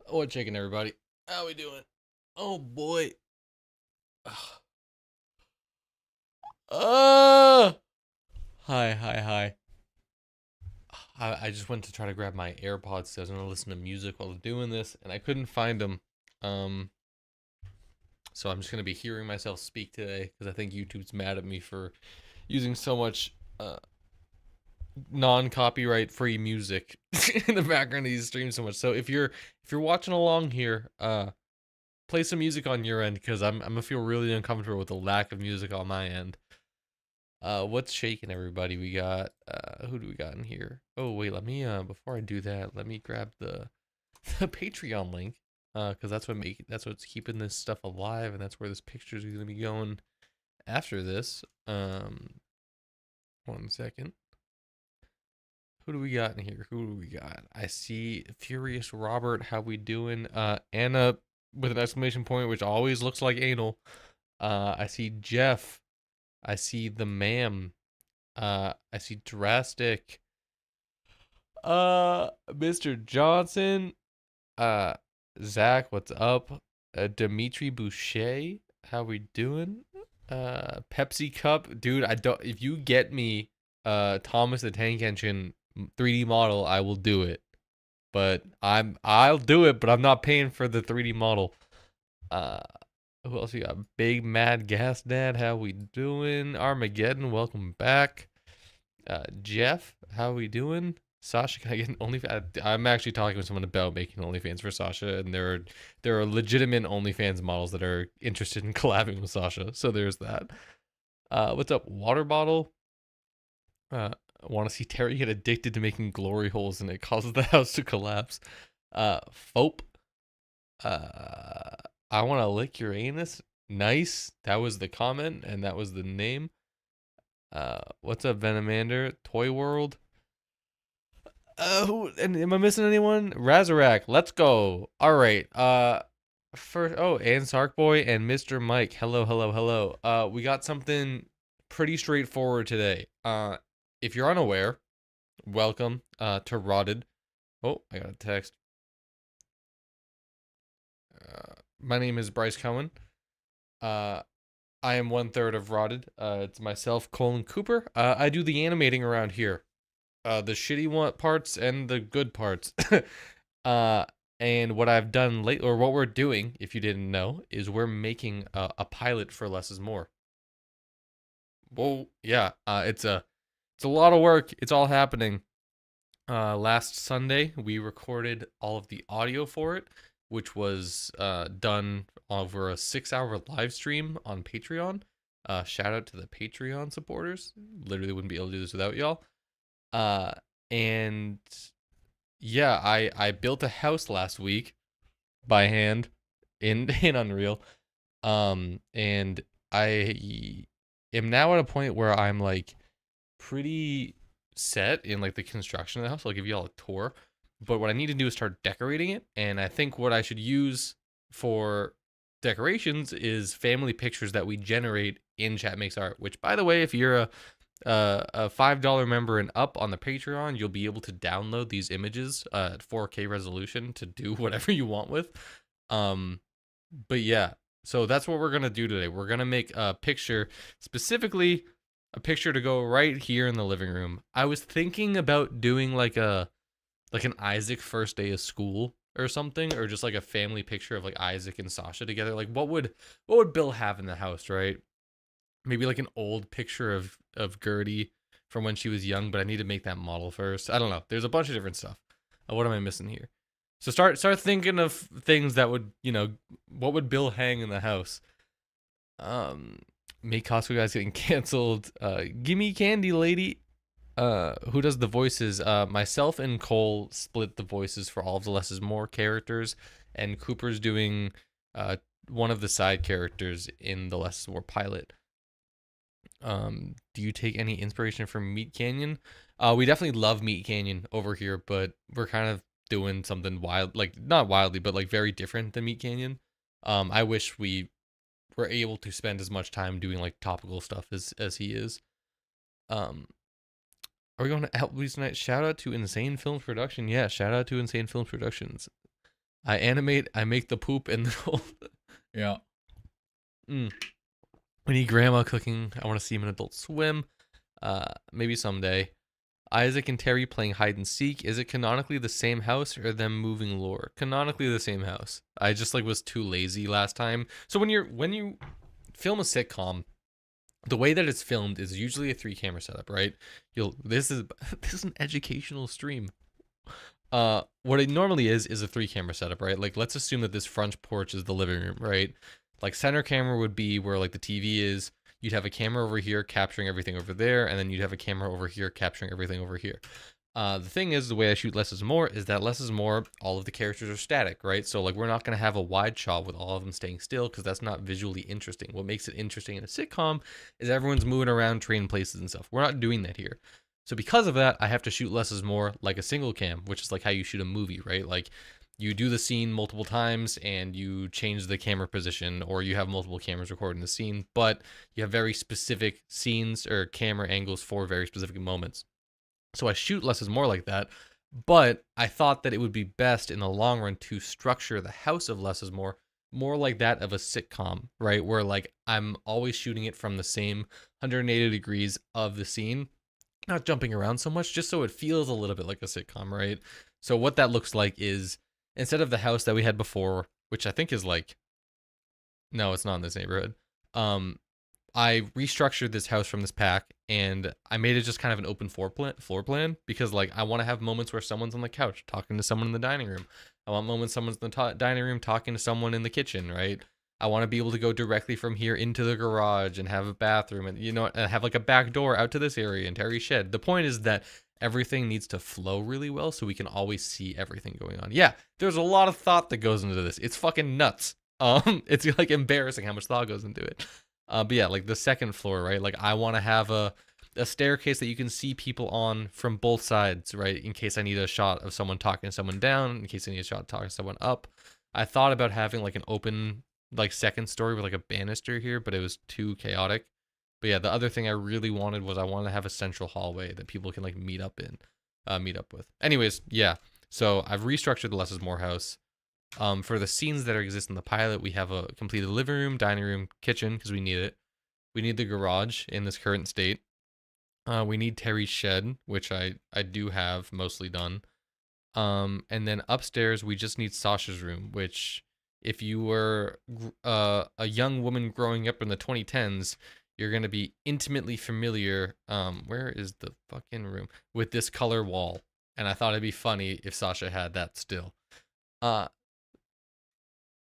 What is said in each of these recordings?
What's shaking, everybody? How we doing? Oh boy. Uh hi. I just went to try to grab my AirPods so I was gonna listen to music while doing this, and I couldn't find them. Um, so I'm just gonna be hearing myself speak today because I think YouTube's mad at me for using so much non-copyright free music in the background of these streams so much. So if you're watching along here, play some music on your end because I'm gonna feel really uncomfortable with the lack of music on my end. What's shaking, everybody? We got who do we got in here? Oh wait, let me before I do that, let me grab the the Patreon link. Because that's what's keeping this stuff alive, and that's where this picture is gonna be going after this. 1 second. Who do we got in here? Who do we got? I see Furious Robert. How we doing? Anna with an exclamation point, which always looks like anal. I see Jeff. I see the ma'am. I see Drastic. Mr. Johnson. Uh, Zach, what's up? Dimitri Boucher, how we doing? Pepsi Cup, dude. I don't. If you get me, Thomas the Tank Engine 3D model, I will do it. But I'll do it, but I'm not paying for the 3D model. Uh, who else we got? Big Mad Gas Dad, how we doing? Armageddon, welcome back. Jeff, how we doing? Sasha, can I get an OnlyFans? I'm actually talking with someone about making OnlyFans for Sasha, and there are legitimate OnlyFans models that are interested in collabing with Sasha. So there's that. What's up, Water Bottle? I want to see Terry get addicted to making glory holes, and it causes the house to collapse. Fope. I want to lick your anus. Nice. That was the comment, and that was the name. What's up, Venomander? Toy World. Who and am I missing anyone? Razarak, let's go. All right. First, and Sarkboy and Mr. Mike. Hello. We got something pretty straightforward today. If you're unaware, welcome to Rotted. Oh, I got a text. My name is Bryce Cohen. I am 1/3 of Rotted. It's myself, Colin Cooper. I do the animating around here. The shitty one parts and the good parts. uh, and what I've done late, or what we're doing, if you didn't know, is we're making a pilot for Less is More. Well, yeah, it's a lot of work. It's all happening. Last Sunday we recorded all of the audio for it, which was done over a 6-hour live stream on Patreon. Shout out to the Patreon supporters. Literally wouldn't be able to do this without y'all. Uh, and yeah, I built a house last week by hand in in Unreal. And I am now at a point where I'm like pretty set in like the construction of the house. I'll give you all a tour. But what I need to do is start decorating it, and I think what I should use for decorations is family pictures that we generate in Chat Makes Art. Which, by the way, if you're a $5 member and up on the Patreon, you'll be able to download these images at 4K resolution to do whatever you want with. But yeah, so that's what we're gonna do today. We're gonna make a picture, specifically a picture to go right here in the living room. I was thinking about doing like an Isaac first day of school or something, or just like a family picture of like Isaac and Sasha together. Like what would Bill have in the house, right? Maybe like an old picture of Gertie from when she was young, but I need to make that model first. I don't know. There's a bunch of different stuff. What am I missing here? So start thinking of things that would, what would Bill hang in the house? Um Make Costco guys getting canceled. Gimme candy lady. Who does the voices? Myself and Cole split the voices for all of the Less is More characters, and Cooper's doing one of the side characters in the Less is More pilot. Do you take any inspiration from Meat Canyon? We definitely love Meat Canyon over here, but we're kind of doing something wild, like not wildly, but like very different than Meat Canyon. I wish we were able to spend as much time doing like topical stuff as he is. Um, are we going to Applebee's tonight? Shout out to Insane Films Production. Yeah, shout out to Insane Films Productions. I animate, I make the poop and the whole. Yeah. We need grandma cooking. I want to see him in Adult Swim. Maybe someday. Isaac and Terry playing hide and seek. Is it canonically the same house or them moving lore? Canonically the same house. I just like was too lazy last time. So when you film a sitcom, the way that it's filmed is usually a 3-camera setup, right? This is this is an educational stream. What it normally is a 3-camera setup, right? Like let's assume that this front porch is the living room, right? Like center camera would be where like the TV is. You'd have a camera over here capturing everything over there, and then you'd have a camera over here capturing everything over here. The thing is, the way I shoot Less is More is that Less is More, all of the characters are static, right? So like we're not going to have a wide shot with all of them staying still because that's not visually interesting. What makes it interesting in a sitcom is everyone's moving around, trading places and stuff. We're not doing that here. So because of that, I have to shoot Less is More like a single cam, which is like how you shoot a movie, right? Like you do the scene multiple times and you change the camera position, or you have multiple cameras recording the scene, but you have very specific scenes or camera angles for very specific moments. So I shoot Less is More like that, but I thought that it would be best in the long run to structure the house of Less is more like that of a sitcom, right? Where like I'm always shooting it from the same 180 degrees of the scene, not jumping around so much, just so it feels a little bit like a sitcom, right? So what that looks like is instead of the house that we had before, which I think is like, no, it's not in this neighborhood. I restructured this house from this pack and I made it just kind of an open floor plan because like I want to have moments where someone's on the couch talking to someone in the dining room. I want moments someone's in the dining room talking to someone in the kitchen, right? I want to be able to go directly from here into the garage and have a bathroom and and have like a back door out to this area and Terry's shed. The point is that everything needs to flow really well so we can always see everything going on. Yeah, there's a lot of thought that goes into this. It's fucking nuts. It's like embarrassing how much thought goes into it. But yeah, like the second floor, right? Like I want to have a staircase that you can see people on from both sides, right? In case I need a shot of someone talking to someone down, in case I need a shot talking to someone up. I thought about having like an open like second story with like a banister here, but it was too chaotic. But yeah, the other thing I really wanted was I wanted to have a central hallway that people can like meet up with. Anyways, yeah. So I've restructured the Less is More house. For the scenes that exist in the pilot, we have a completed living room, dining room, kitchen because we need it. We need the garage in this current state. We need Terry's shed, which I do have mostly done. And then upstairs we just need Sasha's room, which if you were a young woman growing up in the 2010s, you're gonna be intimately familiar. Where is the fucking room with this color wall? And I thought it'd be funny if Sasha had that still. So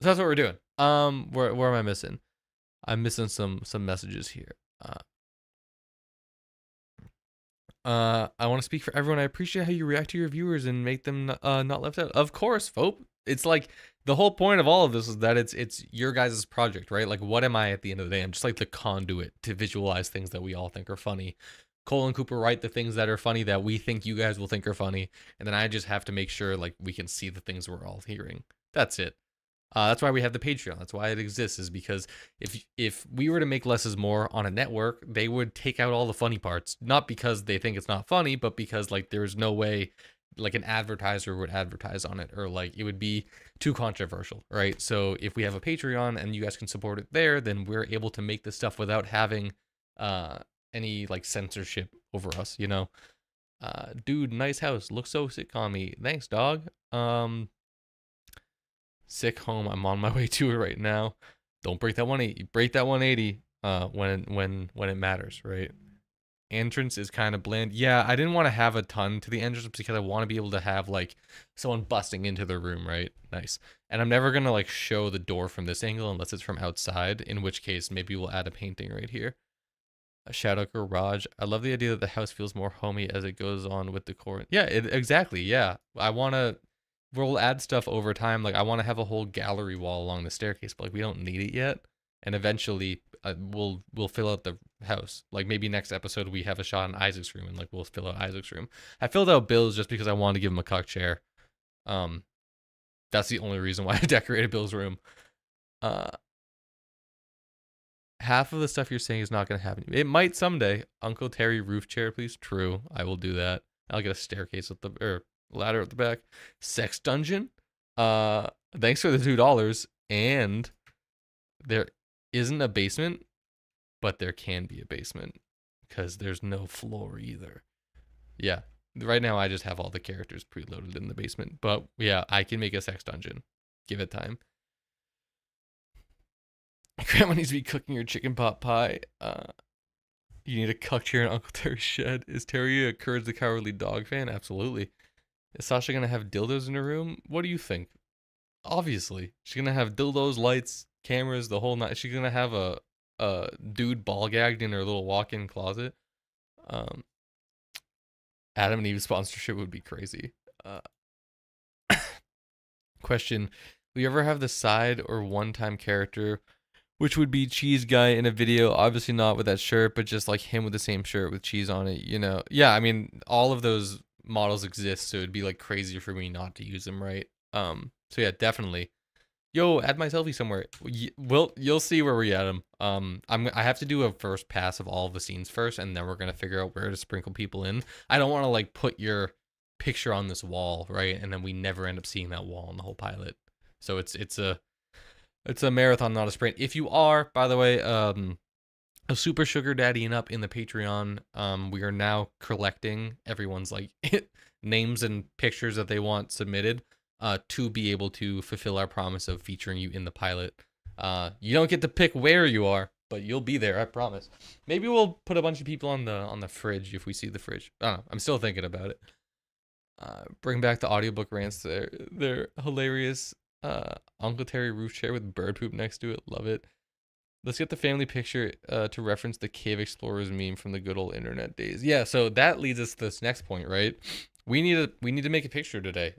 that's what we're doing. Where am I missing? I'm missing some messages here. I want to speak for everyone. I appreciate how you react to your viewers and make them not left out. Of course, Fope. It's like the whole point of all of this is that it's your guys' project, right? Like, what am I at the end of the day? I'm just like the conduit to visualize things that we all think are funny. Cole and Cooper write the things that are funny that we think you guys will think are funny, and then I just have to make sure like we can see the things we're all hearing. That's it. That's why we have the Patreon. That's why it exists, is because if we were to make Less is More on a network, they would take out all the funny parts, not because they think it's not funny, but because like there's no way like an advertiser would advertise on it, or like it would be too controversial, right? So if we have a Patreon and you guys can support it there, then we're able to make this stuff without having any like censorship over us, you know. Dude, nice house, looks so sitcom-y. Thanks, dog. Sick home. I'm on my way to it right now. Don't break that 180. Break that 180 when it matters, right? Entrance is kind of bland. Yeah, I didn't want to have a ton to the entrance because I want to be able to have like someone busting into the room, right? Nice. And I'm never gonna like show the door from this angle unless it's from outside, in which case maybe we'll add a painting right here. A shadow garage. I love the idea that the house feels more homey as it goes on with decor. Yeah, exactly. Yeah, we'll add stuff over time. Like I want to have a whole gallery wall along the staircase, but like we don't need it yet. And eventually we'll fill out the house. Like maybe next episode we have a shot in Isaac's room and like we'll fill out Isaac's room. I filled out Bill's just because I wanted to give him a cock chair. That's the only reason why I decorated Bill's room. Half of the stuff you're saying is not going to happen. It might someday. Uncle Terry roof chair, please. True. I will do that. I'll get a staircase at the ladder at the back. Sex dungeon. Thanks for the $2. And there isn't a basement, but there can be a basement because there's no floor either. Yeah. Right now, I just have all the characters preloaded in the basement. But yeah, I can make a sex dungeon. Give it time. Grandma needs to be cooking your chicken pot pie. You need a cuck chair in Uncle Terry's shed. Is Terry a Courage the Cowardly Dog fan? Absolutely. Is Sasha gonna have dildos in her room? What do you think? Obviously, she's gonna have dildos, lights, cameras, the whole night. She's gonna have a dude ball gagged in her little walk-in closet. Um, Adam and Eve sponsorship would be crazy. Question: will you ever have the side or one-time character, which would be Cheese Guy in a video? Obviously not with that shirt, but just like him with the same shirt with cheese on it. You know? Yeah, I mean, all of those models exist, so it'd be like crazy for me not to use them, right? So yeah, definitely. Yo, add my selfie somewhere. You'll see where we add them. I have to do a first pass of all of the scenes first, and then we're gonna figure out where to sprinkle people in. I don't want to like put your picture on this wall, right? And then we never end up seeing that wall in the whole pilot. So it's a marathon, not a sprint. If you are, by the way, a super sugar daddy and up in the Patreon, we are now collecting everyone's like names and pictures that they want submitted. To be able to fulfill our promise of featuring you in the pilot. You don't get to pick where you are, but you'll be there, I promise. Maybe we'll put a bunch of people on the fridge if we see the fridge. I don't know. I'm still thinking about it. Bring back the audiobook rants. They're hilarious. Uncle Terry roof chair with bird poop next to it. Love it. Let's get the family picture to reference the Cave Explorers meme from the good old internet days. Yeah, so that leads us to this next point, right? We need to make a picture today.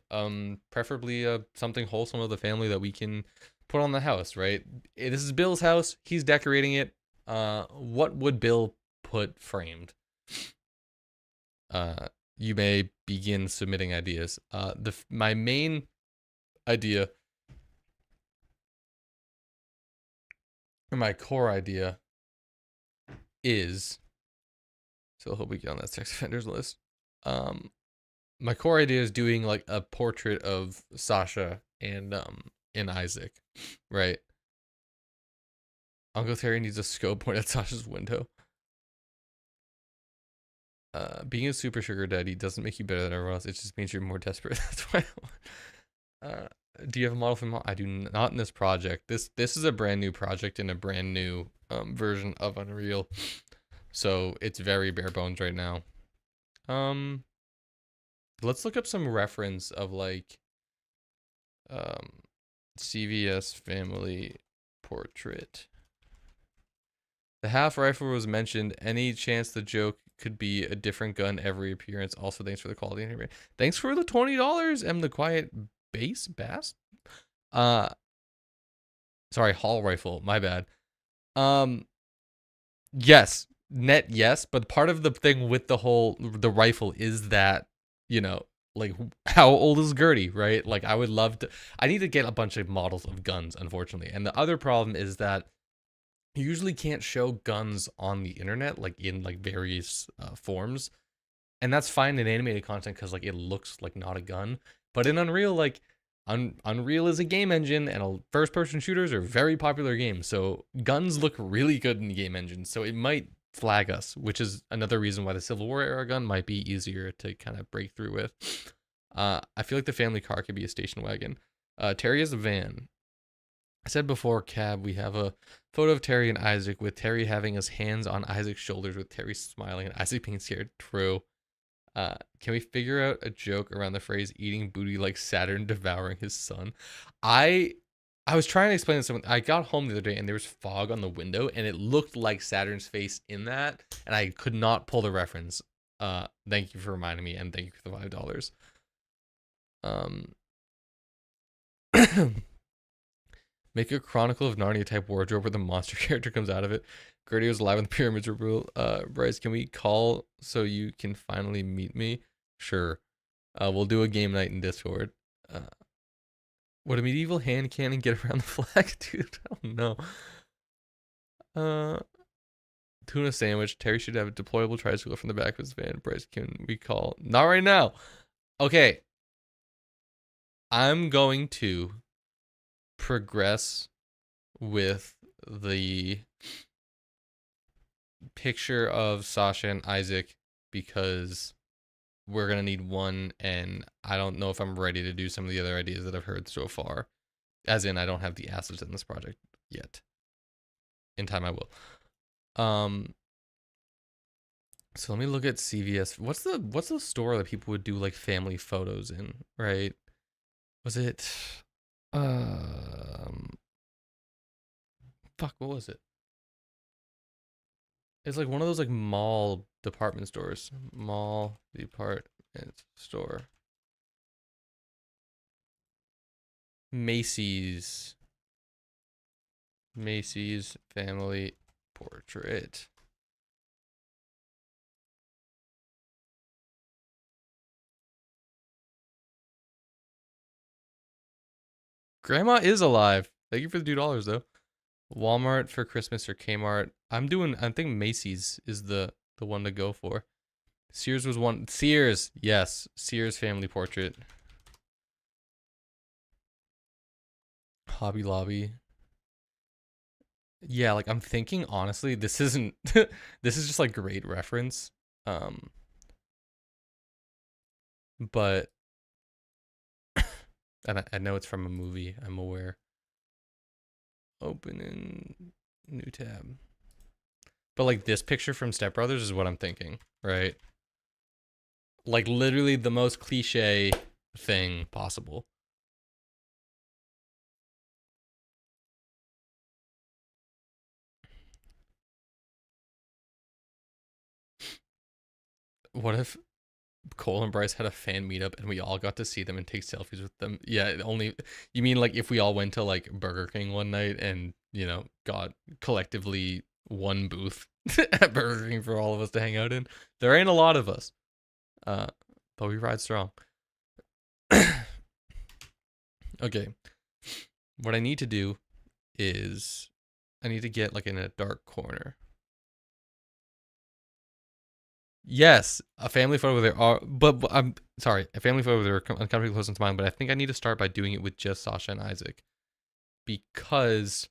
Preferably something wholesome of the family that we can put on the house, right? This is Bill's house. He's decorating it. What would Bill put framed? You may begin submitting ideas. My main idea, or my core idea, is, so I hope we get on that sex offenders list. My core idea is doing like a portrait of Sasha and Isaac, right? Uncle Terry needs a scope point at Sasha's window. Being a super sugar daddy doesn't make you better than everyone else. It just means you're more desperate. That's why. Do you have a model for I do not in this project. This is a brand new project in a brand new version of Unreal, so it's very bare bones right now. Let's look up some reference of like CVS family portrait. The half rifle was mentioned. Any chance the joke could be a different gun every appearance? Also, thanks for the quality. Thanks for the $20. M the quiet bass. Sorry, Hall rifle. My bad. Yes, yes, but part of the thing with the rifle is that, you know, like how old is Gertie, right? Like I would love to. I need to get a bunch of models of guns, unfortunately. And the other problem is that you usually can't show guns on the internet, like in like various forms, and that's fine in animated content because like it looks like not a gun. But in Unreal, like Unreal is a game engine, and first-person shooters are very popular games, so guns look really good in the game engine. So it might flag us, which is another reason why the Civil War era gun might be easier to kind of break through with. I feel like the family car could be a station wagon. Terry has a van. I said before, cab, we have a photo of Terry and Isaac with Terry having his hands on Isaac's shoulders with Terry smiling and Isaac being scared. True. Can we figure out a joke around the phrase eating booty like Saturn devouring his son? I was trying to explain to someone. I got home the other day and there was fog on the window and it looked like Saturn's face in that, and I could not pull the reference. Thank you for reminding me, and thank you for the $5. Make a Chronicle of Narnia type wardrobe where the monster character comes out of it. Gertie was live when the pyramids were built. Bryce, can we call so you can finally meet me? Sure. We'll do a game night in Discord. Would a medieval hand cannon get around the flag? Dude, I don't know. Tuna sandwich. Terry should have a deployable tricycle from the back of his van. Bryce, can we call? Not right now. Okay. I'm going to progress with the picture of Sasha and Isaac because we're gonna need one, and I don't know if I'm ready to do some of the other ideas that I've heard so far. As in, I don't have the assets in this project yet. In time, I will. So let me look at CVS. What's the store that people would do like family photos in, right? Was it fuck, what was it? It's like one of those like mall department stores. Mall department store. Macy's. Macy's family portrait. Grandma is alive. Thank you for the $2 though. Walmart for Christmas or Kmart. I think Macy's is the one to go for. Sears was one. Sears, yes. Sears family portrait. Hobby Lobby. Yeah, like I'm thinking honestly, this isn't this is just like great reference. But and I know it's from a movie, I'm aware. Open in new tab. But like this picture from Step Brothers is what I'm thinking, right? Like literally the most cliche thing possible. What if Cole and Bryce had a fan meetup and we all got to see them and take selfies with them? Yeah, only you mean like if we all went to like Burger King one night and, you know, got collectively one booth at Burger King for all of us to hang out in? There ain't a lot of us. But we ride strong. Okay. What I need to do is I need to get like in a dark corner. Yes, a family photo with her. But I'm sorry, a family photo with her uncomfortably close to mine. But I think I need to start by doing it with just Sasha and Isaac, because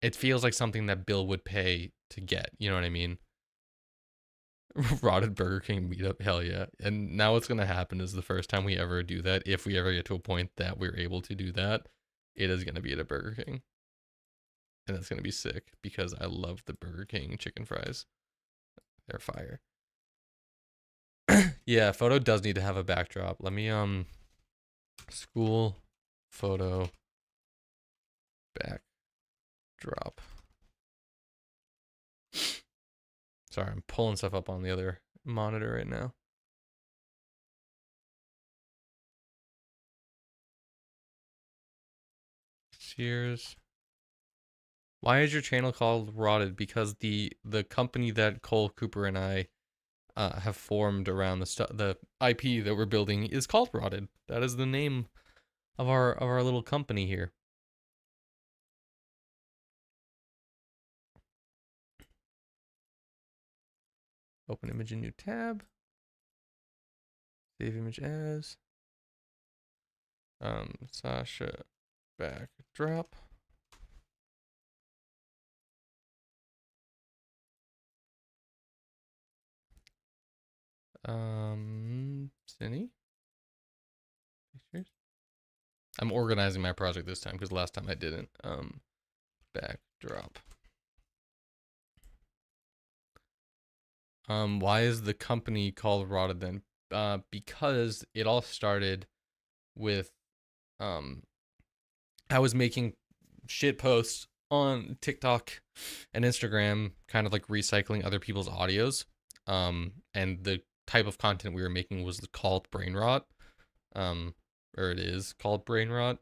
it feels like something that Bill would pay to get. You know what I mean? Rotted Burger King meetup, hell yeah! And now what's gonna happen is the first time we ever do that, if we ever get to a point that we're able to do that, it is gonna be at a Burger King, and that's gonna be sick because I love the Burger King chicken fries. They're fire. Yeah, photo does need to have a backdrop. Let me school photo backdrop. Sorry, I'm pulling stuff up on the other monitor right now. Cheers. Why is your channel called Rotted? Because the company that Cole Cooper and I have formed around the IP that we're building is called Rotted. That is the name of our little company here. Open image in new tab. Save image as. Sasha backdrop. Cindy? Pictures? I'm organizing my project this time because last time I didn't. Backdrop. Why is the company called Rotted then? Because it all started with, I was making shit posts on TikTok and Instagram, kind of like recycling other people's audios. And the type of content we were making was called brain rot. Or it is called brain rot.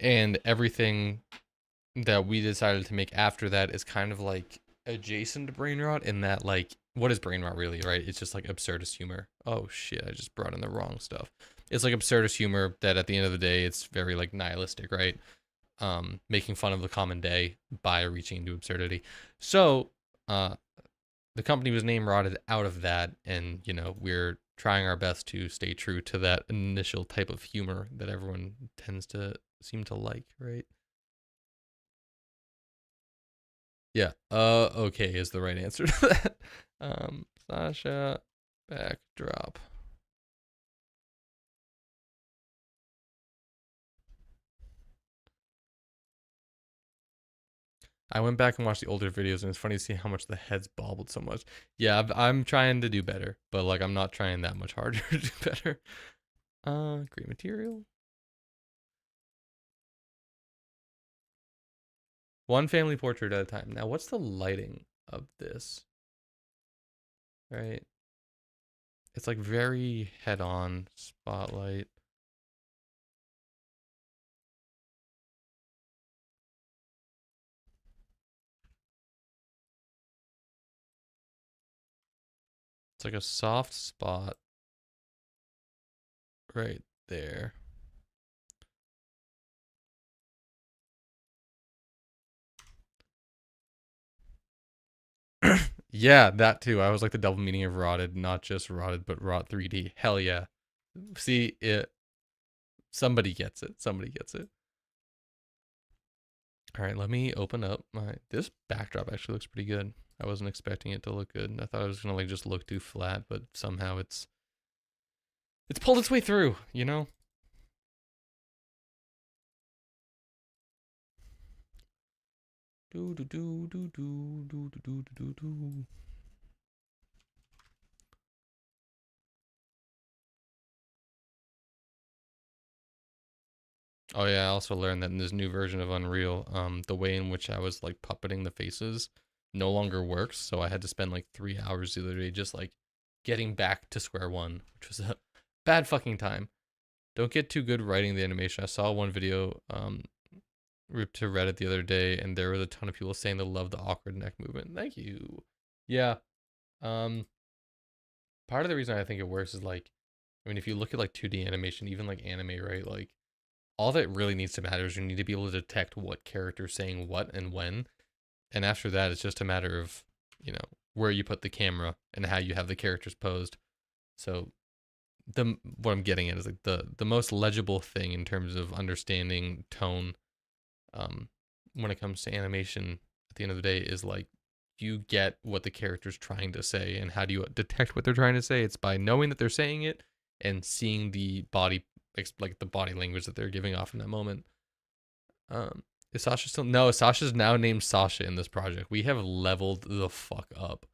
And everything that we decided to make after that is kind of like adjacent to brain rot in that, like, what is brain rot really, right? It's just like absurdist humor. Oh shit, I just brought in the wrong stuff. It's like absurdist humor that at the end of the day, it's very like nihilistic, right? Making fun of the common day by reaching into absurdity. So, the company was name Rotted out of that, and you know, we're trying our best to stay true to that initial type of humor that everyone tends to seem to like, right? Yeah. Okay is the right answer to that. Sasha backdrop. I went back and watched the older videos, and it's funny to see how much the heads bobbled so much. Yeah, I'm trying to do better, but like I'm not trying that much harder to do better. Great material. One family portrait at a time. Now, what's the lighting of this? Right? It's like very head-on spotlight. It's like a soft spot right there. Yeah, that too. I was like the double meaning of rotted, not just rotted, but rot 3D. Hell yeah. See it. Somebody gets it. Somebody gets it. All right, let me open up my. This backdrop actually looks pretty good. I wasn't expecting it to look good. I thought it was gonna like just look too flat, but somehow it's pulled its way through. You know. Do do do do do do do do do do. Oh yeah, I also learned that in this new version of Unreal, the way in which I was like puppeting the faces no longer works. So I had to spend like 3 hours the other day just like getting back to square one, which was a bad fucking time. Don't get too good writing the animation. I saw one video ripped to Reddit the other day, and there was a ton of people saying they love the awkward neck movement. Thank you. Yeah. Um, Part of the reason I think it works is like, I mean, if you look at like 2D animation, even like anime, right? Like all that really needs to matter is you need to be able to detect what character's saying what and when. And after that, it's just a matter of, you know, where you put the camera and how you have the characters posed. So the what I'm getting at is like the most legible thing in terms of understanding tone, um, when it comes to animation at the end of the day is like you get what the character's trying to say. And how do you detect what they're trying to say? It's by knowing that they're saying it and seeing the body, like the body language that they're giving off in that moment. Is Sasha still? No, Sasha's now named Sasha in this project. We have leveled the fuck up.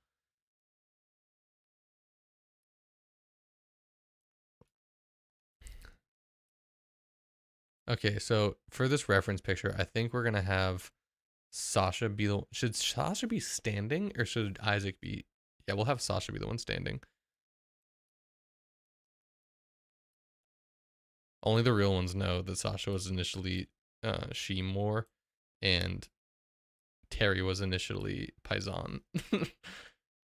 Okay, so for this reference picture, I think we're gonna have Sasha be the. Should Sasha be standing or should Isaac be? Yeah, we'll have Sasha be the one standing. Only the real ones know that Sasha was initially she more, and Terry was initially Paisan.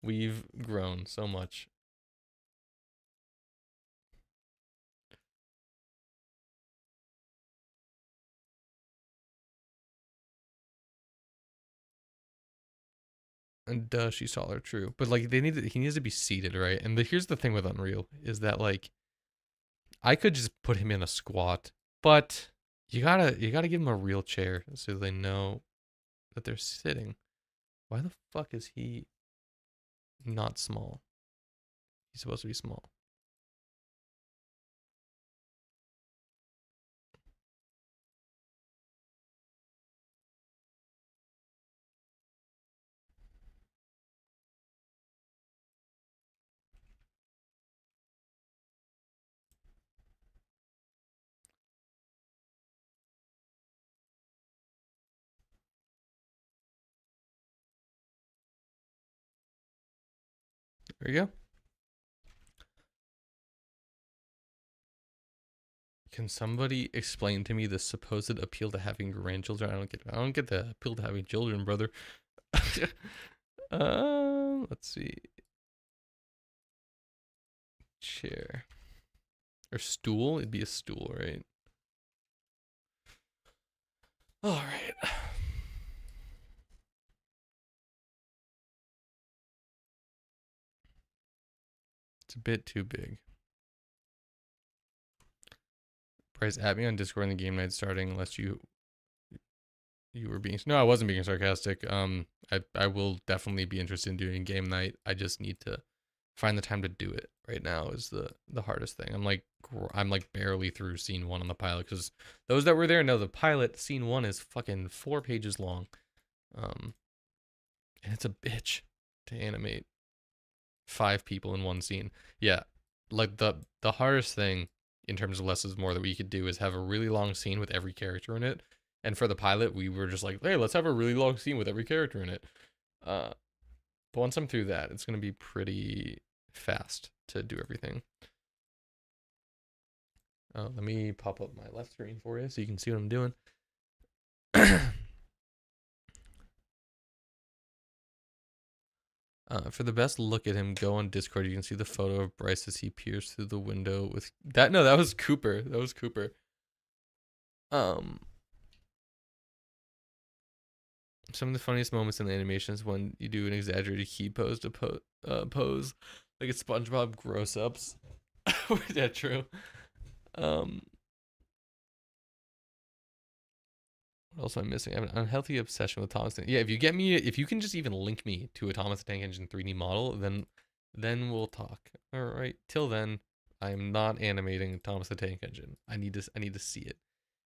We've grown so much. And she's taller, true. But like he needs to be seated, right? And here's the thing with Unreal is that like I could just put him in a squat, but you gotta give him a real chair so they know that they're sitting. Why the fuck is he not small? He's supposed to be small. There you go. Can somebody explain to me the supposed appeal to having grandchildren? I don't get the appeal to having children, brother. Let's see. Chair or stool? It'd be a stool, right? All right. It's a bit too big. Bryce, add me on Discord in the game night starting unless you You were being no, I wasn't being sarcastic. I will definitely be interested in doing game night. I just need to find the time to do it. Right now is the hardest thing. I'm like barely through scene one on the pilot because those that were there know the pilot scene one is fucking 4 pages long. Um, and it's a bitch to animate 5 people in one scene. Yeah, like the hardest thing in terms of less is more that we could do is have a really long scene with every character in it. And for the pilot, we were just like, hey, let's have a really long scene with every character in it. But once I'm through that, it's gonna be pretty fast to do everything. Let me pop up my left screen for you so you can see what I'm doing. For the best look at him, go on Discord. You can see the photo of Bryce as he peers through the window with that. No, that was Cooper. That was Cooper. Some of the funniest moments in the animations when you do an exaggerated key pose to pose, like it's SpongeBob gross ups. Yeah, true. Um, what else am I missing? I have an unhealthy obsession with Thomas. Yeah, if you can just even link me to a Thomas the Tank Engine 3D model, then we'll talk. All right. Till then, I'm not animating Thomas the Tank Engine. I need to see it.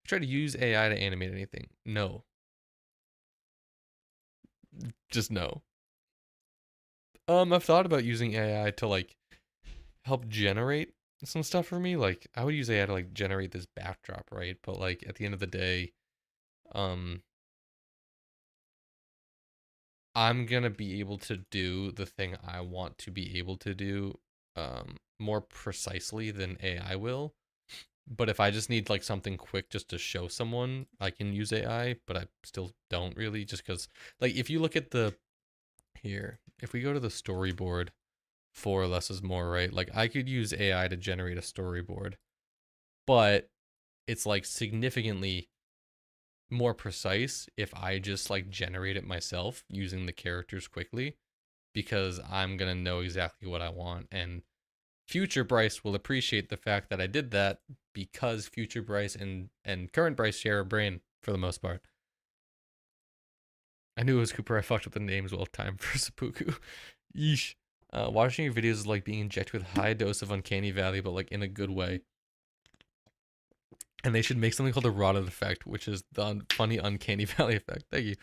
Try to use AI to animate anything. No. Just no. I've thought about using AI to like help generate some stuff for me. Like I would use AI to like generate this backdrop, right? But like at the end of the day, um I'm gonna be able to do the thing I want to be able to do more precisely than AI will. But if I just need like something quick just to show someone, I can use AI, but I still don't really just because like if you look at the here, if we go to the storyboard for less is more, right? Like I could use AI to generate a storyboard, but it's like significantly more precise if I just like generate it myself using the characters quickly because I'm going to know exactly what I want and future Bryce will appreciate the fact that I did that because future Bryce and current Bryce share a brain for the most part. I knew it was Cooper. I fucked up the names all the time for Seppuku. Yeesh. Watching your videos is like being injected with high dose of uncanny valley, but like in a good way. And they should make something called the rotted effect, which is the funny uncanny valley effect. Thank you.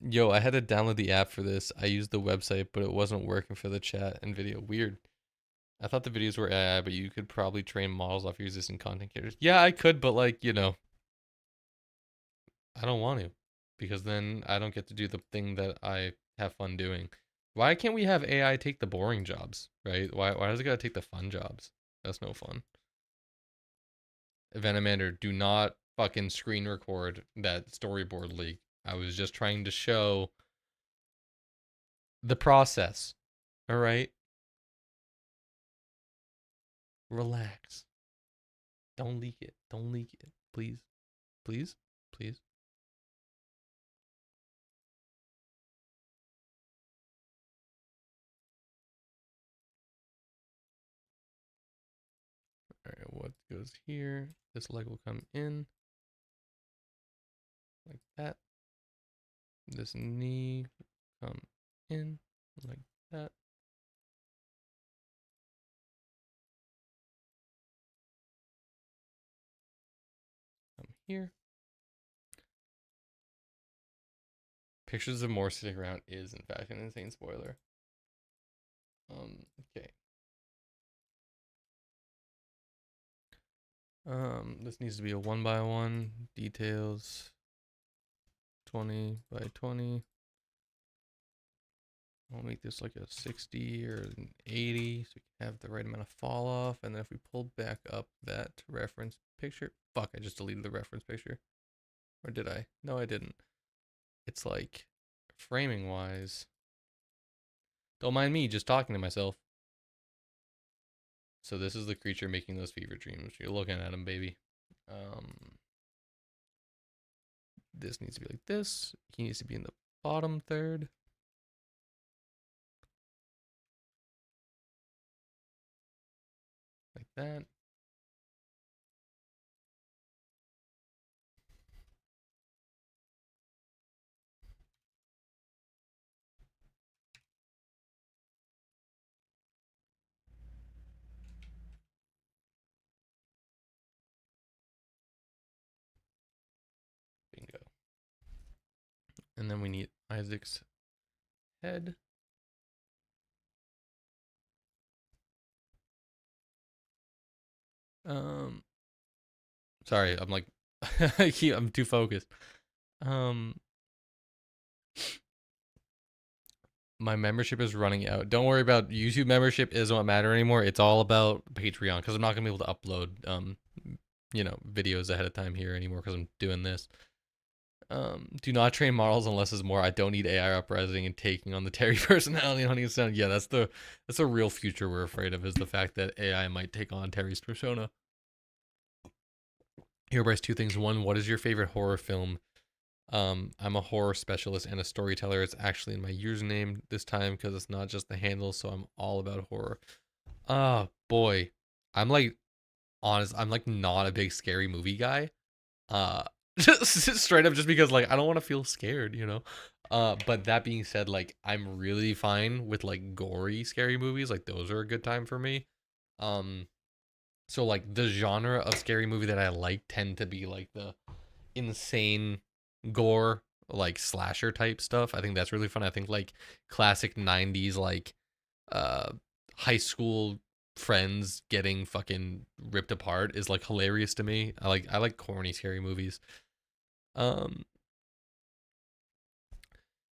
Yo, I had to download the app for this. I used the website, but it wasn't working for the chat and video. Weird. I thought the videos were AI, but you could probably train models off your existing content creators. Yeah, I could, but like, I don't want to because then I don't get to do the thing that I have fun doing. Why can't we have AI take the boring jobs, right? Why does it gotta take the fun jobs? That's no fun. Venomander, do not fucking screen record that storyboard leak. I was just trying to show the process. All right? Relax. Don't leak it. Don't leak it. Please. Please. Please. All right, what goes here? This leg will come in like that. This knee will come in like that. Come here. Pictures of more sitting around is in fact an insane spoiler. Okay. This needs to be a 1x1. Details 20 by 20. I'll make this like a 60 or an 80 so we can have the right amount of fall off. And then if we pull back up that reference picture, fuck, I just deleted the reference picture. Or did I? No, I didn't. It's like framing wise. Don't mind me just talking to myself. So this is the creature making those fever dreams. You're looking at him, baby. This needs to be like this. He needs to be in the bottom third. Like that. And then we need Isaac's head. Sorry, I'm like, I'm too focused. My membership is running out. Don't worry about YouTube membership. It doesn't matter anymore. It's all about Patreon because I'm not gonna be able to upload videos ahead of time here anymore because I'm doing this. Do not train models unless it's more. I don't need AI uprising and taking on the Terry personality on his sound. Yeah, that's the real future we're afraid of, is the fact that AI might take on Terry's persona. Here, Bryce, two things. One, what is your favorite horror film? I'm a horror specialist and a storyteller. It's actually in my username this time because it's not just the handle, so I'm all about horror. Oh boy. I'm like honest, I'm like not a big scary movie guy. Just straight up just because like I don't want to feel scared, you know. But that being said, like I'm really fine with like gory scary movies. Like those are a good time for me. Um so like the genre of scary movie that I like tend to be like the insane gore, like slasher type stuff. I think that's really fun. I think like classic 90s like uh high school friends getting fucking ripped apart is like hilarious to me. I like corny scary movies. Um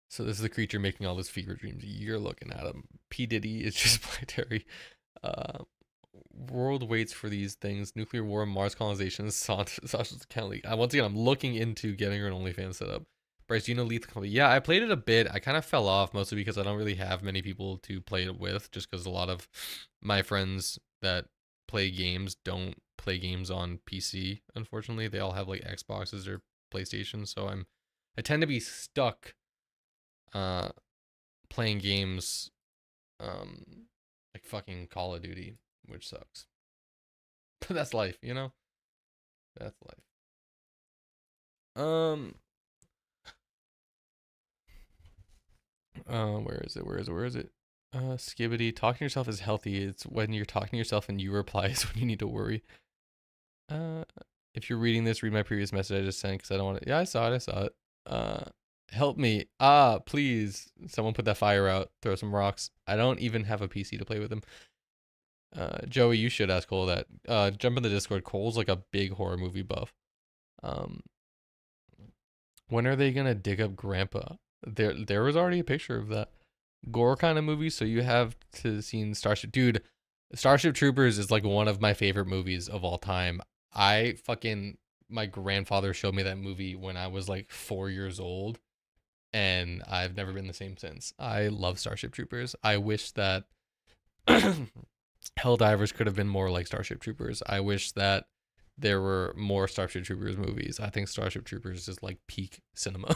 so this is the creature making all those fever dreams. You're looking at him. P Diddy is just by Terry. Uh World waits for these things: nuclear war, Mars colonization, Sasha's account leak. Once again, I'm looking into getting her an OnlyFans set up. Bryce, do you know Lethal Company? Yeah, I played it a bit. I kind of fell off mostly because I don't really have many people to play it with, just because a lot of my friends that play games don't play games on PC. Unfortunately, they all have like Xboxes or PlayStation, so I tend to be stuck uh playing games like fucking Call of Duty, which sucks. But that's life, you know? That's life. Um where is it? Where is it? Skibbity, talking to yourself is healthy. It's when you're talking to yourself and you reply is when you need to worry. Uh if you're reading this, read my previous message I just sent because I don't want to. Yeah, I saw it. Help me. Please. Someone put that fire out. Throw some rocks. I don't even have a PC to play with them. Joey, you should ask Cole that. Jump in the Discord. Cole's like a big horror movie buff. Um, when are they gonna dig up Grandpa? There was already a picture of that gore kind of movie, so you have to seen Starship. Dude, Starship Troopers is like one of my favorite movies of all time. I fucking My grandfather showed me that movie when I was like 4 years old, and I've never been the same since. I love Starship Troopers. I wish that Helldivers could have been more like Starship Troopers. I wish that there were more Starship Troopers movies. I think Starship Troopers is like peak cinema.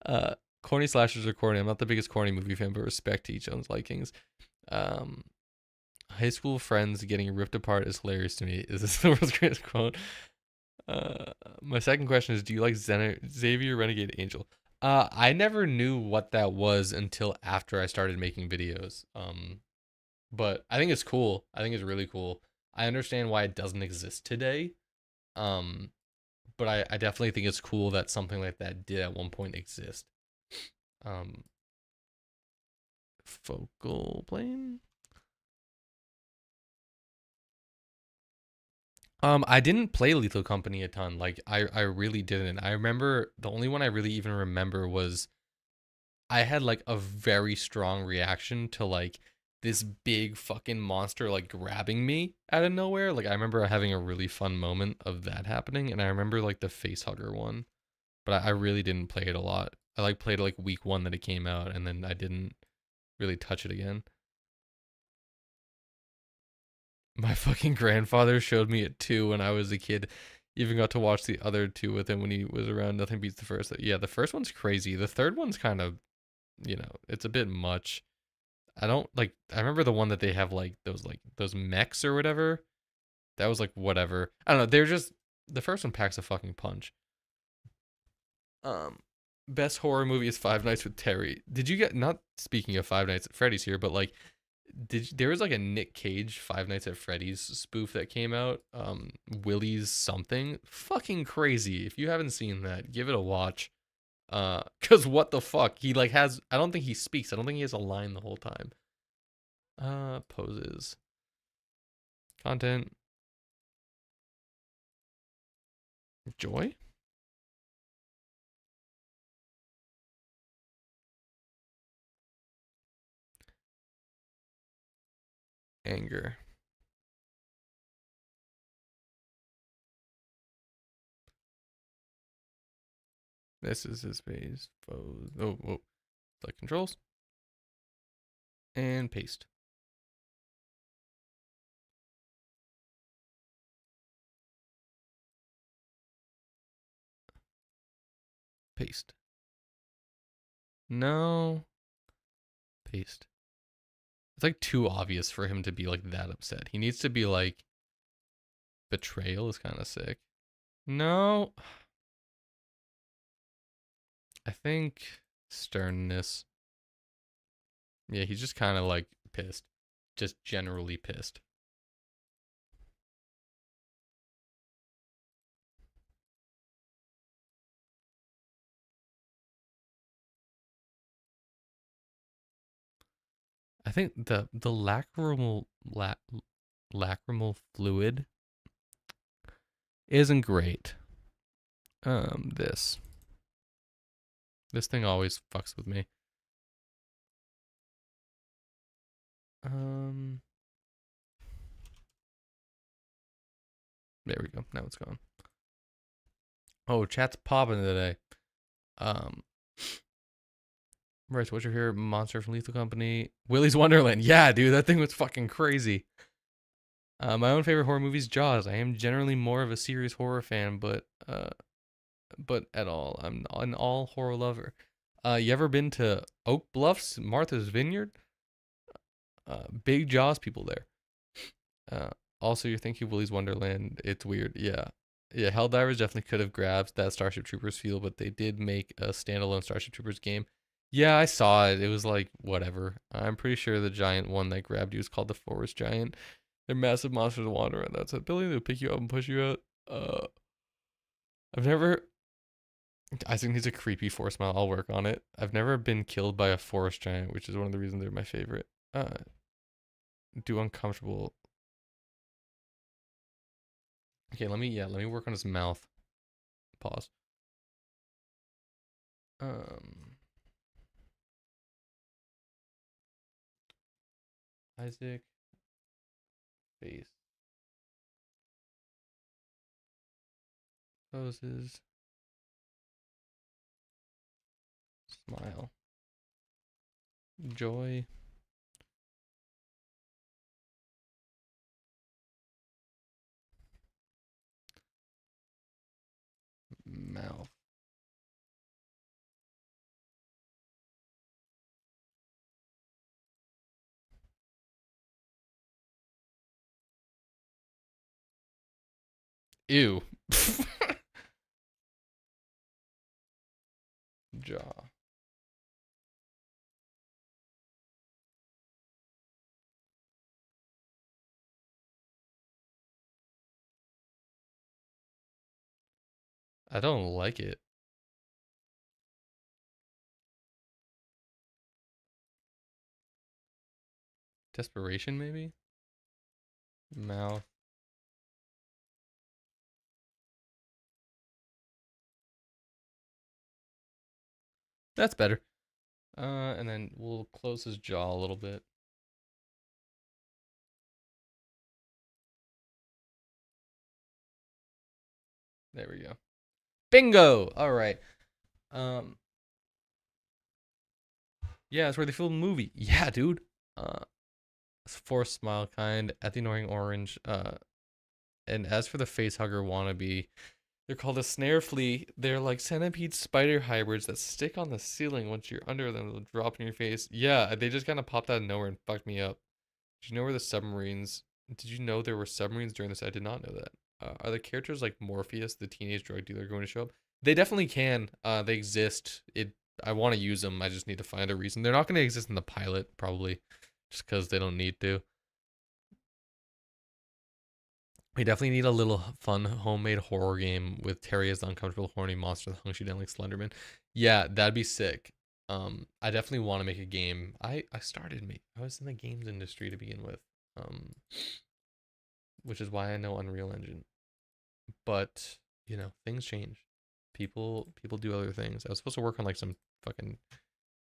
uh, Corny slashers are corny. I'm not the biggest corny movie fan, but respect to each one's likings. Um, High school friends getting ripped apart is hilarious to me. Is this the world's greatest quote? My second question is: do you like Xavier Renegade Angel? I never knew what that was until after I started making videos. But I think it's cool. I think it's really cool. I understand why it doesn't exist today. Um, but I definitely think it's cool that something like that did at one point exist. Um, Focal plane. I didn't play Lethal Company a ton. Like I really didn't. I remember the only one I really even remember was I had like a very strong reaction to like this big fucking monster like grabbing me out of nowhere. Like I remember having a really fun moment of that happening, and I remember like the face hugger one, but I really didn't play it a lot. I like played like week one that it came out, and then I didn't really touch it again. My fucking grandfather showed me it too when I was a kid. Even got to watch the other two with him when he was around. Nothing beats the first. Yeah, the first one's crazy. The third one's kind of, it's a bit much. I don't like. I remember the one that they have like those mechs or whatever. That was like whatever. I don't know. They're just the first one packs a fucking punch. Um, Best horror movie is Five Nights with Terry. Did you get, not speaking of Five Nights at Freddy's here, but like there was like a Nick Cage Five Nights at Freddy's spoof that came out. Willie's something fucking crazy. If you haven't seen that, give it a watch. Cause what the fuck? He like has I don't think he speaks. I don't think he has a line the whole time. Poses. Content. Joy? Anger. This is his face. Pose. Oh, whoa. Select controls. And paste. Paste. No. Paste. It's like too obvious for him to be like that upset. He needs to be like betrayal is kind of sick. No. I think sternness. Yeah, he's just kind of like pissed. Just generally pissed. I think the lacrimal fluid isn't great. This thing always fucks with me. There we go. Now it's gone. Oh, chat's popping today. Right, what's your favorite monster from Lethal Company? Willy's Wonderland. Yeah, dude, that thing was fucking crazy. My own favorite horror movie is Jaws. I am generally more of a serious horror fan, but at all, I'm an all horror lover. You ever been to Oak Bluffs, Martha's Vineyard? Big Jaws people there. Also, you're thinking Willy's Wonderland. It's weird. Yeah. Yeah, Helldivers definitely could have grabbed that Starship Troopers feel, but they did make a standalone Starship Troopers game. Yeah, I saw it. It was like, whatever. I'm pretty sure the giant one that grabbed you is called the Forest Giant. They're massive monsters to wander around. That's ability to pick you up and push you out. I've never... Isaac needs a creepy forest smile. I'll work on it. I've never been killed by a forest giant, which is one of the reasons they're my favorite. Do uncomfortable. Okay, let me work on his mouth. Pause. Isaac face poses smile joy mouth. Ew. Jaw. I don't like it. Desperation, maybe? Mouth. That's better. And then we'll close his jaw a little bit. There we go. Bingo! Alright. Yeah, that's where they filmed the movie. Yeah, dude. Forced smile kind at the annoying orange. And as for the face hugger wannabe, they're called a snare flea. They're like centipede spider hybrids that stick on the ceiling once you're under them. They'll drop in your face. Yeah, they just kind of popped out of nowhere and fucked me up. Did you know where the submarines? Did you know there were submarines during this? I did not know that. Are the characters like Morpheus, the teenage drug dealer, going to show up? They definitely can. They exist. I want to use them. I just need to find a reason. They're not going to exist in the pilot, probably, just because they don't need to. We definitely need a little fun homemade horror game with Terry as the uncomfortable horny monster that hunks you down like Slenderman. Yeah, that'd be sick. I definitely want to make a game. I was in the games industry to begin with. Which is why I know Unreal Engine. But, things change. People do other things. I was supposed to work on like some fucking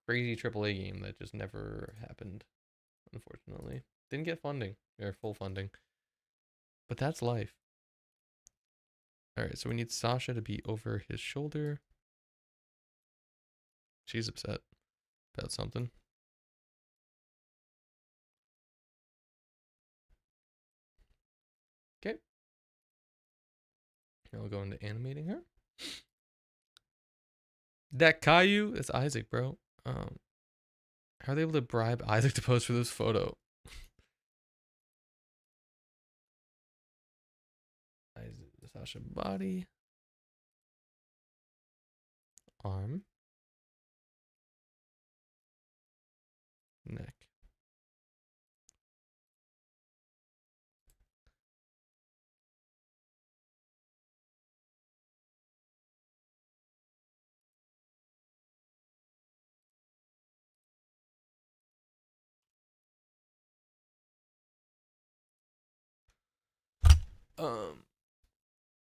crazy AAA game that just never happened, unfortunately. Didn't get funding or full funding. But that's life. All right, so we need Sasha to be over his shoulder. She's upset about something. Okay. Now we'll go into animating her. That Caillou, it's Isaac, bro. How are they able to bribe Isaac to pose for this photo? Isaac, Sasha body, arm, neck.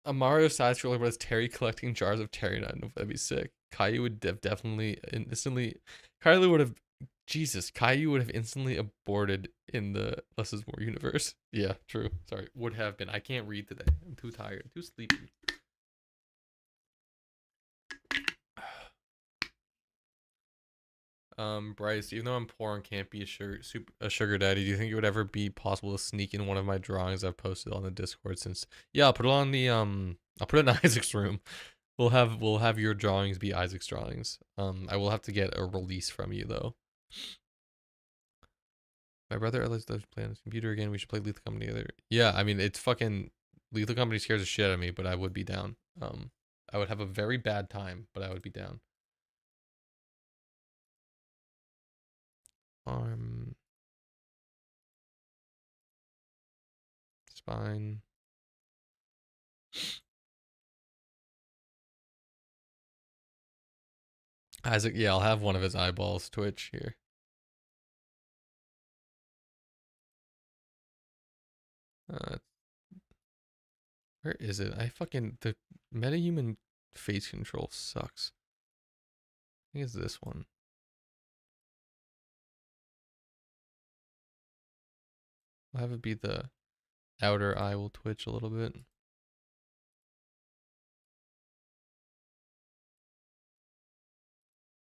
A Mario side scroller was Terry collecting jars of Terry. I don't know if that'd be sick. Caillou would definitely instantly. Caillou would have. Jesus, Caillou would have instantly aborted in the Less is More universe. Yeah, true. Sorry, would have been. I can't read today. I'm too tired. Too sleepy. Bryce, even though I'm poor and can't be a sugar daddy, do you think it would ever be possible to sneak in one of my drawings I've posted on the Discord? Since yeah, I'll put it on the I'll put it in Isaac's room. We'll have your drawings be Isaac's drawings. I will have to get a release from you though. My brother Ellis does play on his computer again. We should play Lethal Company together. Yeah, I mean it's fucking Lethal Company scares the shit out of me, but I would be down. I would have a very bad time, but I would be down. Arm, spine. Isaac, yeah, I'll have one of his eyeballs twitch here. Uh, where is it? The MetaHuman face control sucks. I think it's this one. I'll have it be the outer eye will twitch a little bit.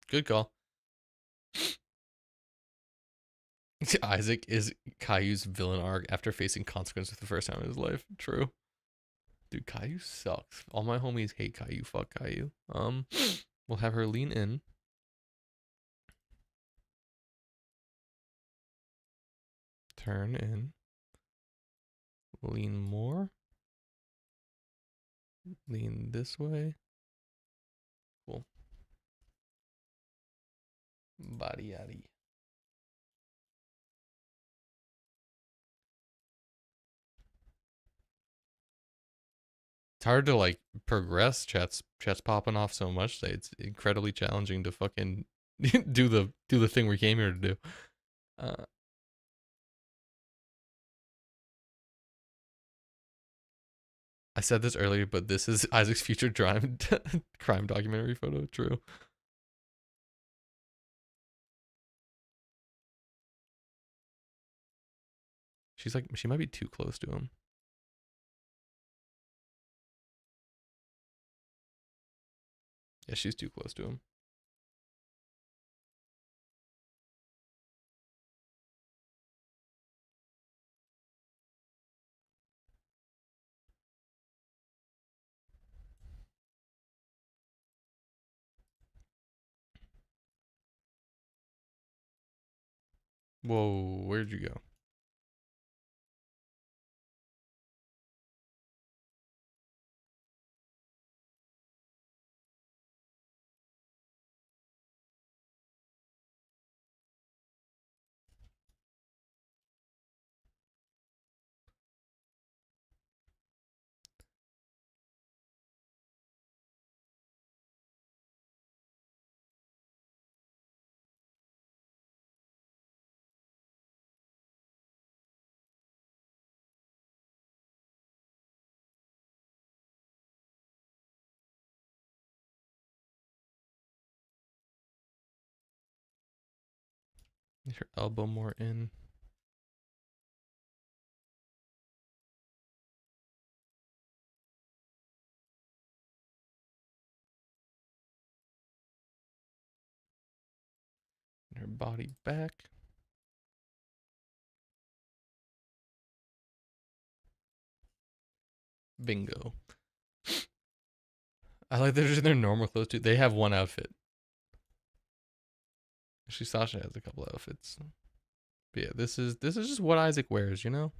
Good call. Isaac is Caillou's villain arc after facing consequences for the first time in his life. True. Dude, Caillou sucks. All my homies hate Caillou. Fuck Caillou. We'll have her lean in. Turn in. Lean more. Lean this way. Cool. Body yaddy. It's hard to like progress. Chat's popping off so much that it's incredibly challenging to fucking do the thing we came here to do. I said this earlier, but this is Isaac's future crime documentary photo. True. She might be too close to him. Yeah, she's too close to him. Whoa, where'd you go? Get your elbow more in. Her body back. Bingo. I like they're just in their normal clothes too. They have one outfit. Actually, Sasha has a couple outfits. But yeah, this is just what Isaac wears, you know?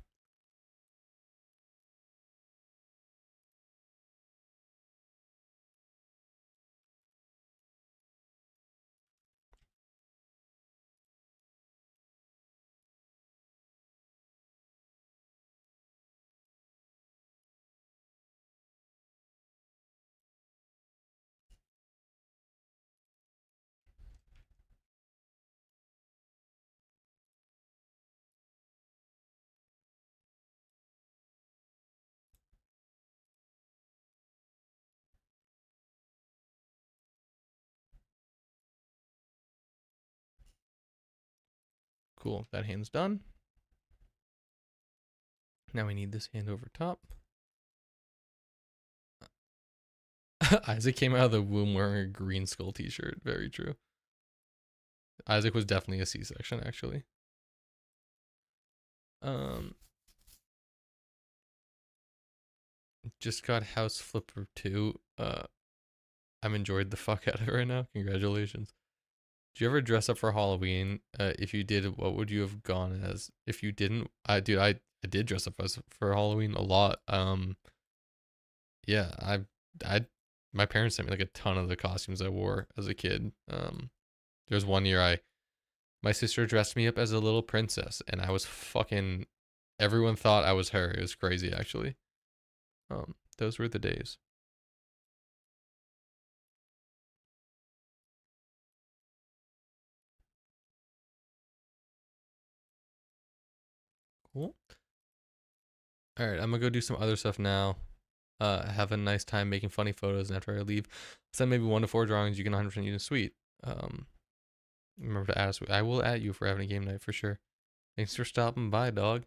Cool. That hand's done. Now we need this hand over top. Isaac came out of the womb wearing a green skull t-shirt. Very true. Isaac was definitely a C-section, actually. Just got House Flipper 2. I'm enjoyed the fuck out of it right now. Congratulations. Did you ever dress up for Halloween? If you did, what would you have gone as? If you didn't, I did dress up for Halloween a lot. Yeah, I my parents sent me like a ton of the costumes I wore as a kid. There was one year my sister dressed me up as a little princess, and I was fucking. Everyone thought I was her. It was crazy, actually. Those were the days. Cool. All right, I'm gonna go do some other stuff now. Have a nice time making funny photos, and after I leave, send maybe 1 to 4 drawings you can 100% use in Suite. Remember to ask. I will at you for having a game night for sure. Thanks for stopping by, dog.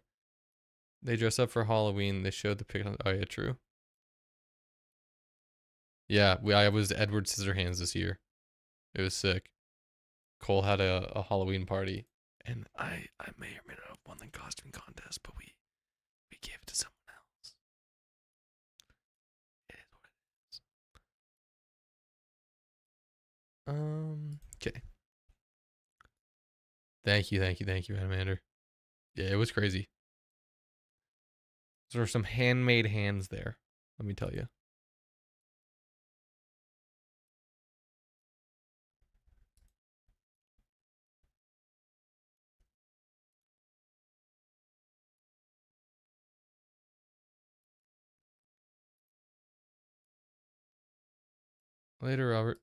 They dress up for Halloween. They showed the picture. Oh yeah, true. Yeah, I was Edward Scissorhands this year. It was sick. Cole had a Halloween party, and I may or may not have won the costume contest, but we gave it to someone else. It is what it is. Okay. Thank you, Animander. Yeah, it was crazy. There were some handmade hands there. Let me tell you. Later, Robert.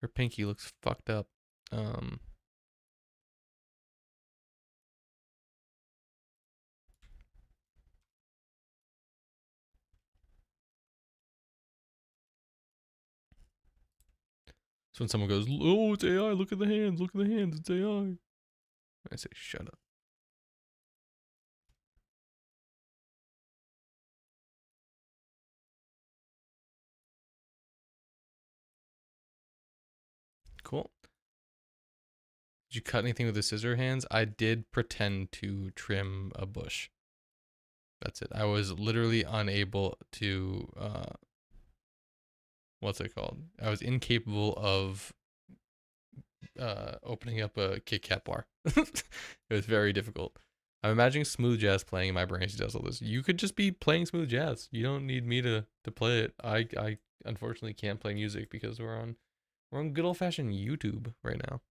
Her pinky looks fucked up. Um, so when someone goes, "Oh, it's AI! Look at the hands! Look at the hands! It's AI!" I say, "Shut up." Cool. Did you cut anything with the scissor hands? I did pretend to trim a bush. That's it. I was literally unable to. What's it called? I was incapable of opening up a Kit Kat bar. It was very difficult. I'm imagining smooth jazz playing in my brain as he does all this. You could just be playing smooth jazz. You don't need me to play it. I unfortunately can't play music because we're on good old fashioned YouTube right now.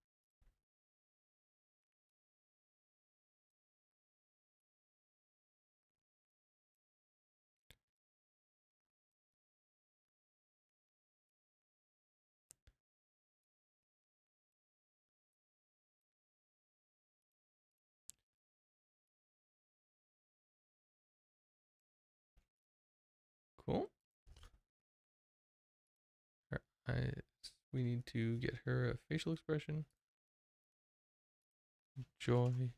We need to get her a facial expression. Joy.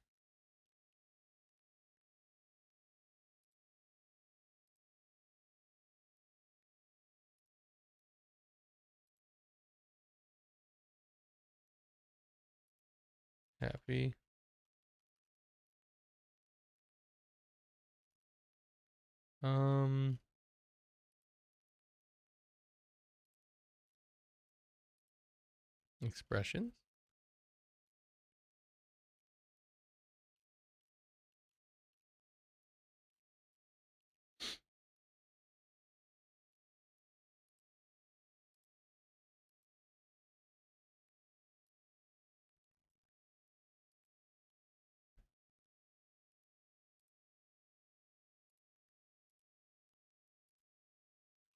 Happy. Expressions.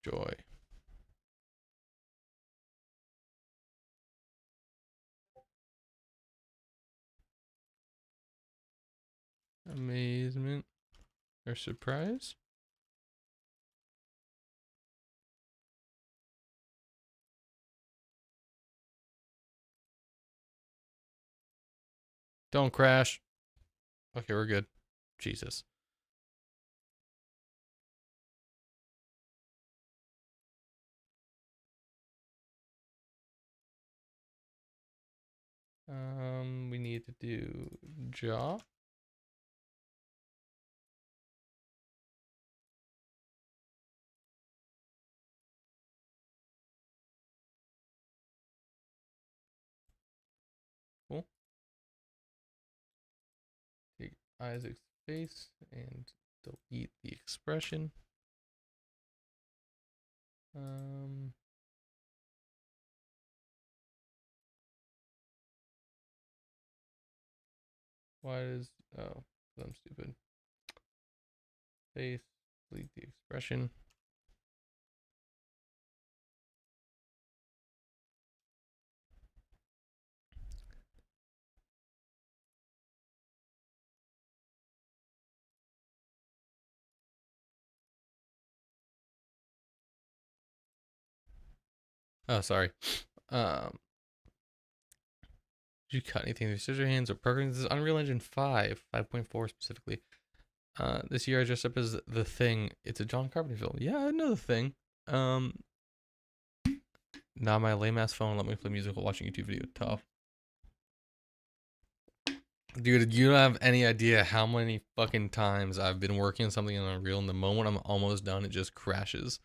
Joy. Amazement. Or surprise. Don't crash. Okay, we're good. Jesus. We need to do jaw. Cool. Take Isaac's face and delete the expression. Why is oh, I'm stupid. Face, delete the expression. Oh, sorry. Did you cut anything with scissor hands or programs? This is Unreal Engine 5, 5.4 specifically. This year I dressed up as The Thing. It's a John Carpenter film. Yeah, I know The Thing. Now my lame ass phone let me play music while watching a YouTube video. Tough. Dude, you don't have any idea how many fucking times I've been working on something in Unreal, and the moment I'm almost done, it just crashes.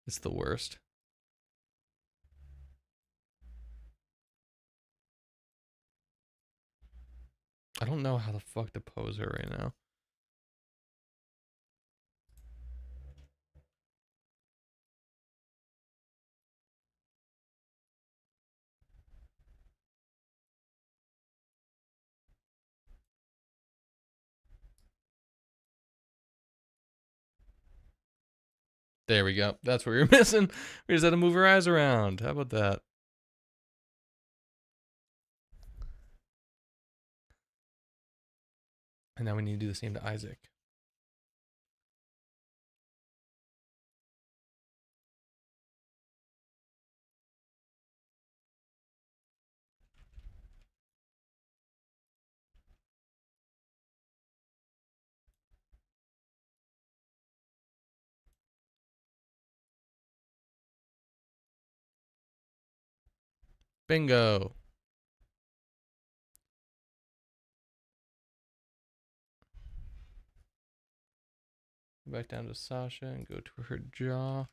It's the worst. I don't know how the fuck to pose her right now. There we go. That's what you're missing. We just had to move her eyes around. How about that? And now we need to do the same to Isaac. Bingo. Go back down to Sasha and go to her jaw.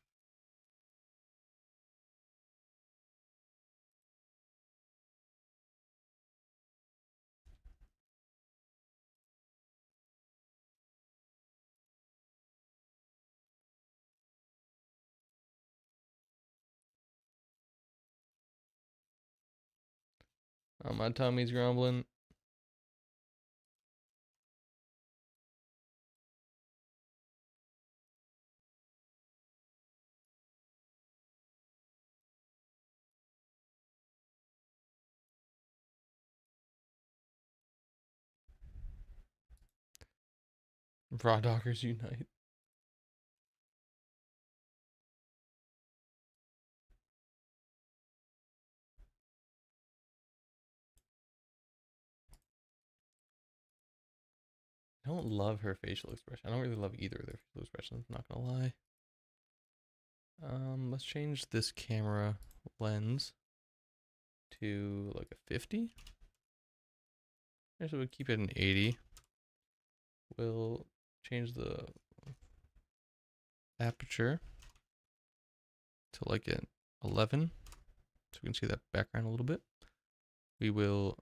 Oh, my tummy's grumbling. Raw Doggers unite. I don't love her facial expression. I don't really love either of their facial expressions, not gonna lie. Let's change this camera lens to like a 50. So we'll keep it an 80. We'll change the aperture to like an 11, so we can see that background a little bit. We will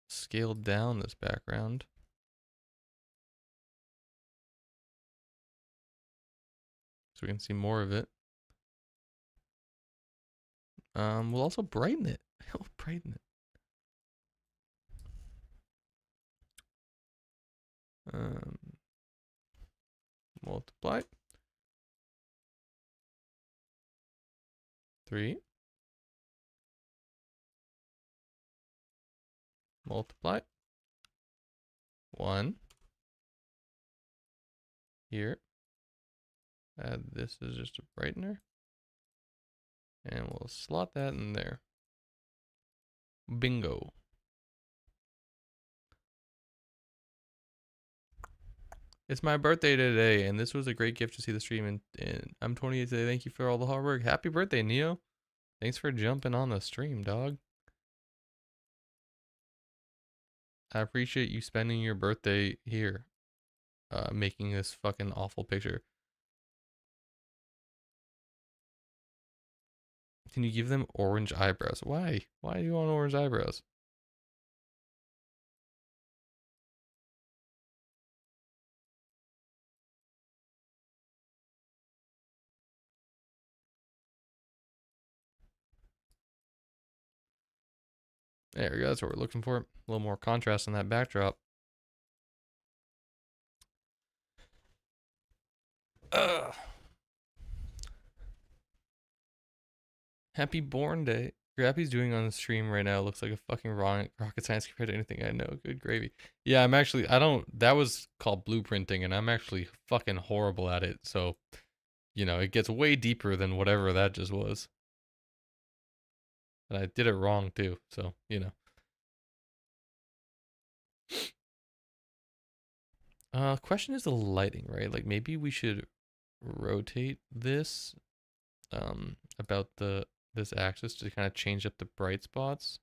scale down this background so we can see more of it. We'll also brighten it. We'll brighten it. Multiply. 3. Multiply. 1. Here. Add this as just a brightener. And we'll slot that in there. Bingo. It's my birthday today, and this was a great gift to see the stream. And I'm 28 today. Thank you for all the hard work. Happy birthday, Neo. Thanks for jumping on the stream, dog. I appreciate you spending your birthday here, making this fucking awful picture. Can you give them orange eyebrows? Why? Why do you want orange eyebrows? There we go. That's what we're looking for. A little more contrast in that backdrop. Ugh. Happy Born Day. Grappy's doing on the stream right now looks like a fucking rocket science compared to anything I know. Good gravy. Yeah, that was called blueprinting, and I'm actually fucking horrible at it. So, it gets way deeper than whatever that just was. And I did it wrong too, so. Question is the lighting, right? Like maybe we should rotate this about this axis to kind of change up the bright spots.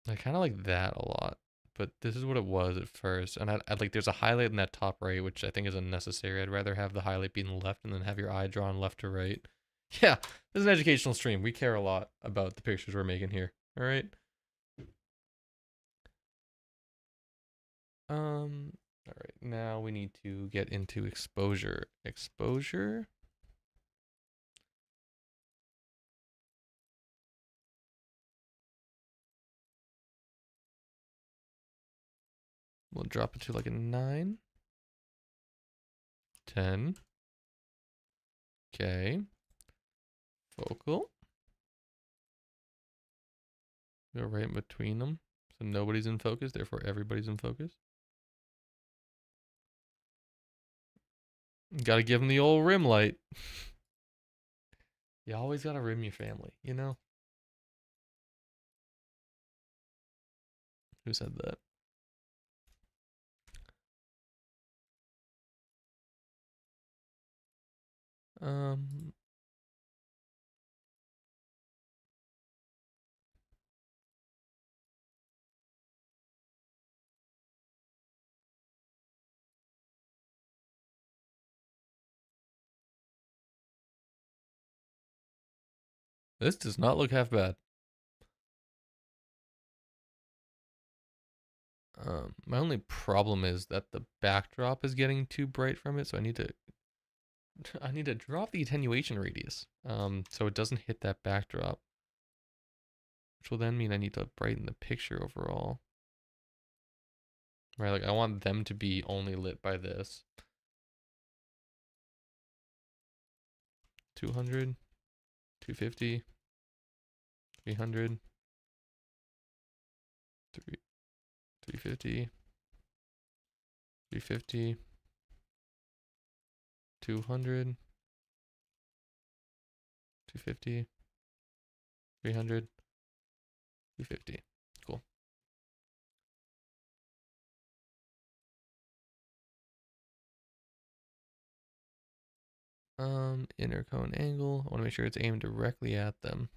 I kind of like that a lot, but this is what it was at first. And I like there's a highlight in that top right, which I think is unnecessary. I'd rather have the highlight be in the left and then have your eye drawn left to right. Yeah, this is an educational stream. We care a lot about the pictures we're making here. All right. All right. Now we need to get into exposure. Exposure. We'll drop it to like a 9. 10. Okay. Focal. Go right in between them. So nobody's in focus, therefore everybody's in focus. Gotta give them the old rim light. You always gotta rim your family, you know? Who said that? This does not look half bad. My only problem is that the backdrop is getting too bright from it, so I need to drop the attenuation radius, so it doesn't hit that backdrop, which will then mean I need to brighten the picture overall. Right, like I want them to be only lit by this. 200, 250, 300, 350, 350, 200, 250, 300, 250. Cool. Inner cone angle. I want to make sure it's aimed directly at them.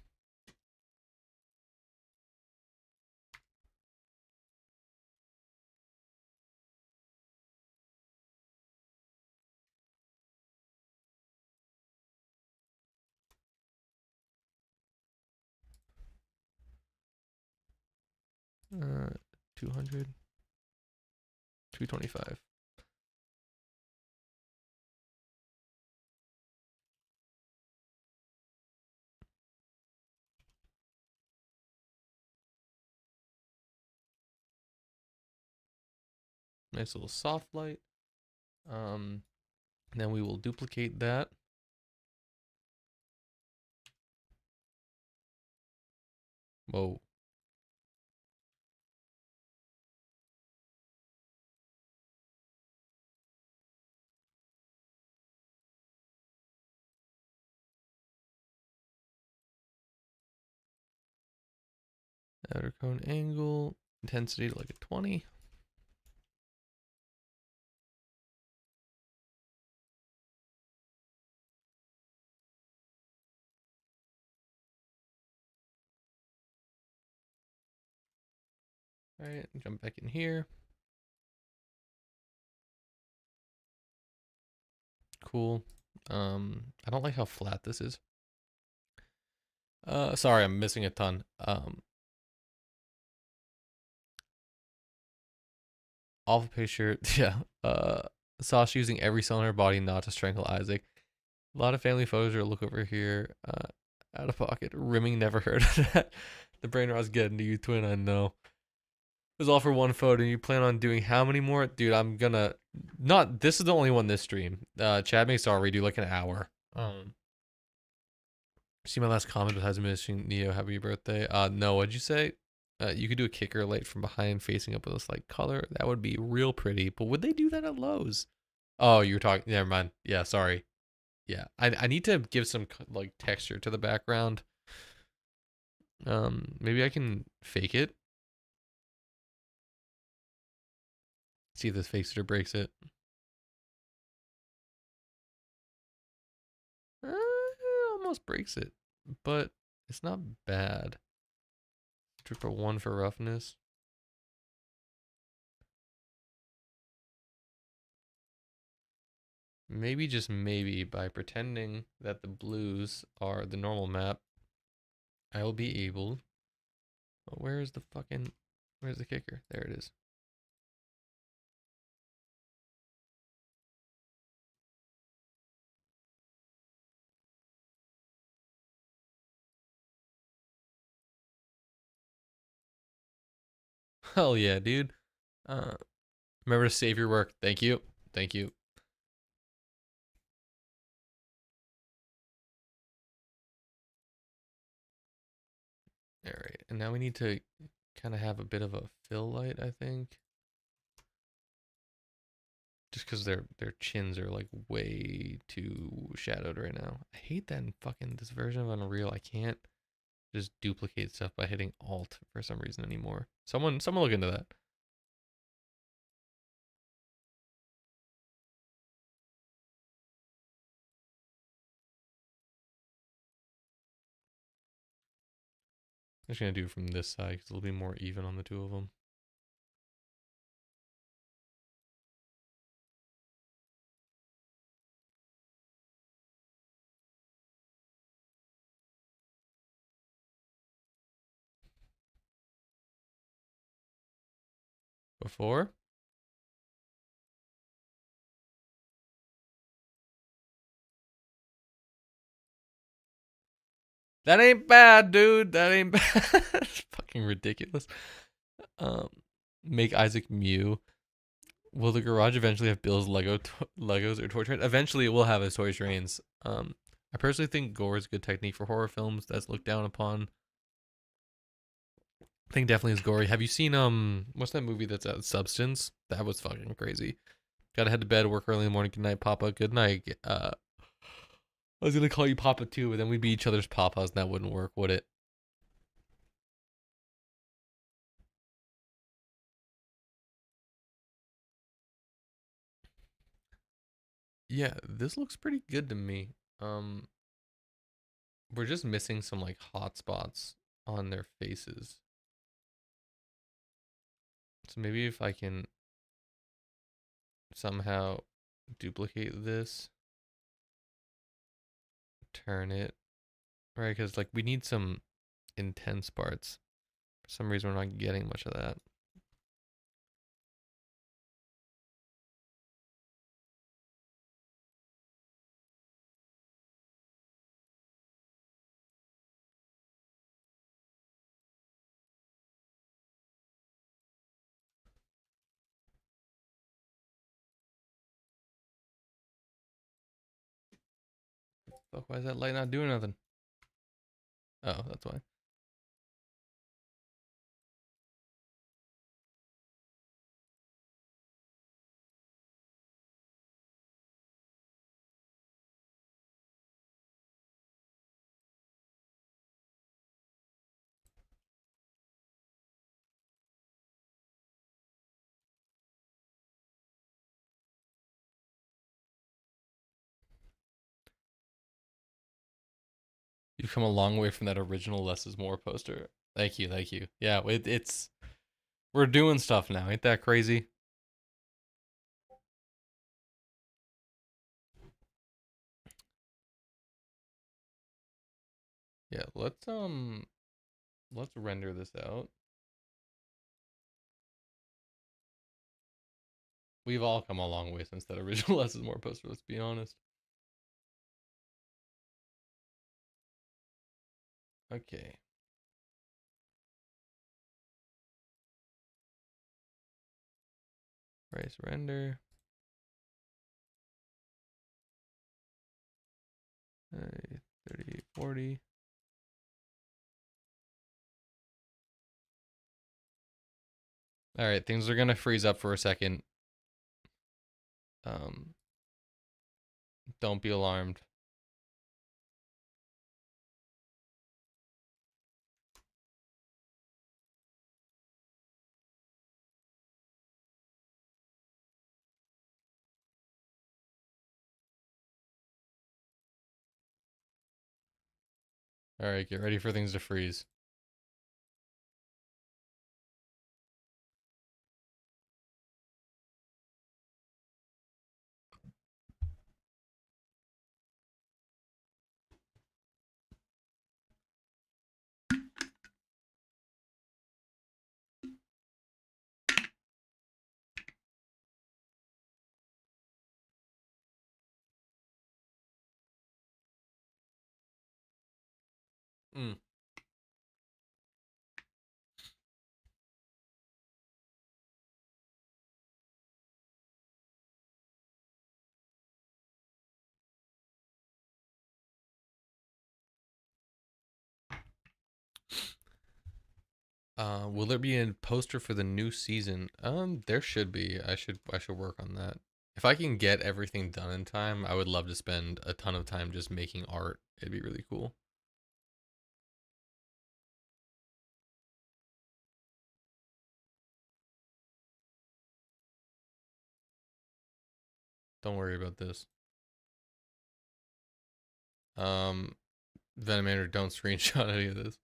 Uh, 200, 225. Nice little soft light. Then we will duplicate that. Whoa. Outer cone angle. Intensity to like a 20. All right, jump back in here. Cool. I don't like how flat this is. Sorry, I'm missing a ton. Awful picture. Yeah. Sasha using every cell in her body not to strangle Isaac. A lot of family photos are look over here. Out of pocket. Rimming never heard of that. The brain rot's getting to you, twin. I know. It was all for one photo. You plan on doing how many more? Dude, I'm gonna not this is the only one this stream. Chad makes our redo like an hour. See my last comment besides missing Neo, happy birthday. No, what'd you say? You could do a kicker light from behind facing up with a slight color. That would be real pretty. But would they do that at Lowe's? Oh, you were talking. Never mind. Yeah, sorry. Yeah, I need to give some like texture to the background. Maybe I can fake it. See if this fakes it or breaks it. It almost breaks it, but it's not bad. Triple 1 for roughness. Maybe, just maybe, by pretending that the blues are the normal map, I will be able... Oh, where's the kicker? There it is. Hell yeah, dude. Remember to save your work. Thank you. Thank you. All right, and now we need to kind of have a bit of a fill light, I think. Just because their chins are like way too shadowed right now. I hate that in fucking this version of Unreal. I can't just duplicate stuff by hitting Alt for some reason anymore. Someone look into that. I'm just gonna do it from this side because it'll be more even on the two of them. Before? That ain't bad, dude. That ain't bad. It's fucking ridiculous. Um, make Isaac Mew. Will the garage eventually have Bill's Legos or toy train? Eventually, it will have his toy trains. I personally think gore is a good technique for horror films. That's looked down upon. I think definitely is gory. Have you seen what's that movie that's out? Substance? That was fucking crazy. Gotta head to bed, work early in the morning. Good night, Papa. Good night. I was gonna call you Papa too, but then we'd be each other's papas, and that wouldn't work, would it? Yeah, this looks pretty good to me. Um, we're just missing some like hot spots on their faces. So maybe if I can somehow duplicate this, turn it, right? Because like we need some intense parts. For some reason, we're not getting much of that. Fuck, why is that light not doing nothing? Oh, that's why. You've come a long way from that original Less is More poster. Thank you, thank you. Yeah, it's we're doing stuff now. Ain't that crazy? Yeah, let's render this out. We've all come a long way since that original Less is More poster, let's be honest. Okay. Price render. 30, 40. All right, things are gonna freeze up for a second. Um, don't be alarmed. All right, get ready for things to freeze. Mm. Will there be a poster for the new season? There should be. I should work on that. If I can get everything done in time, I would love to spend a ton of time just making art. It'd be really cool. Don't worry about this. Um, Venomator, don't screenshot any of this.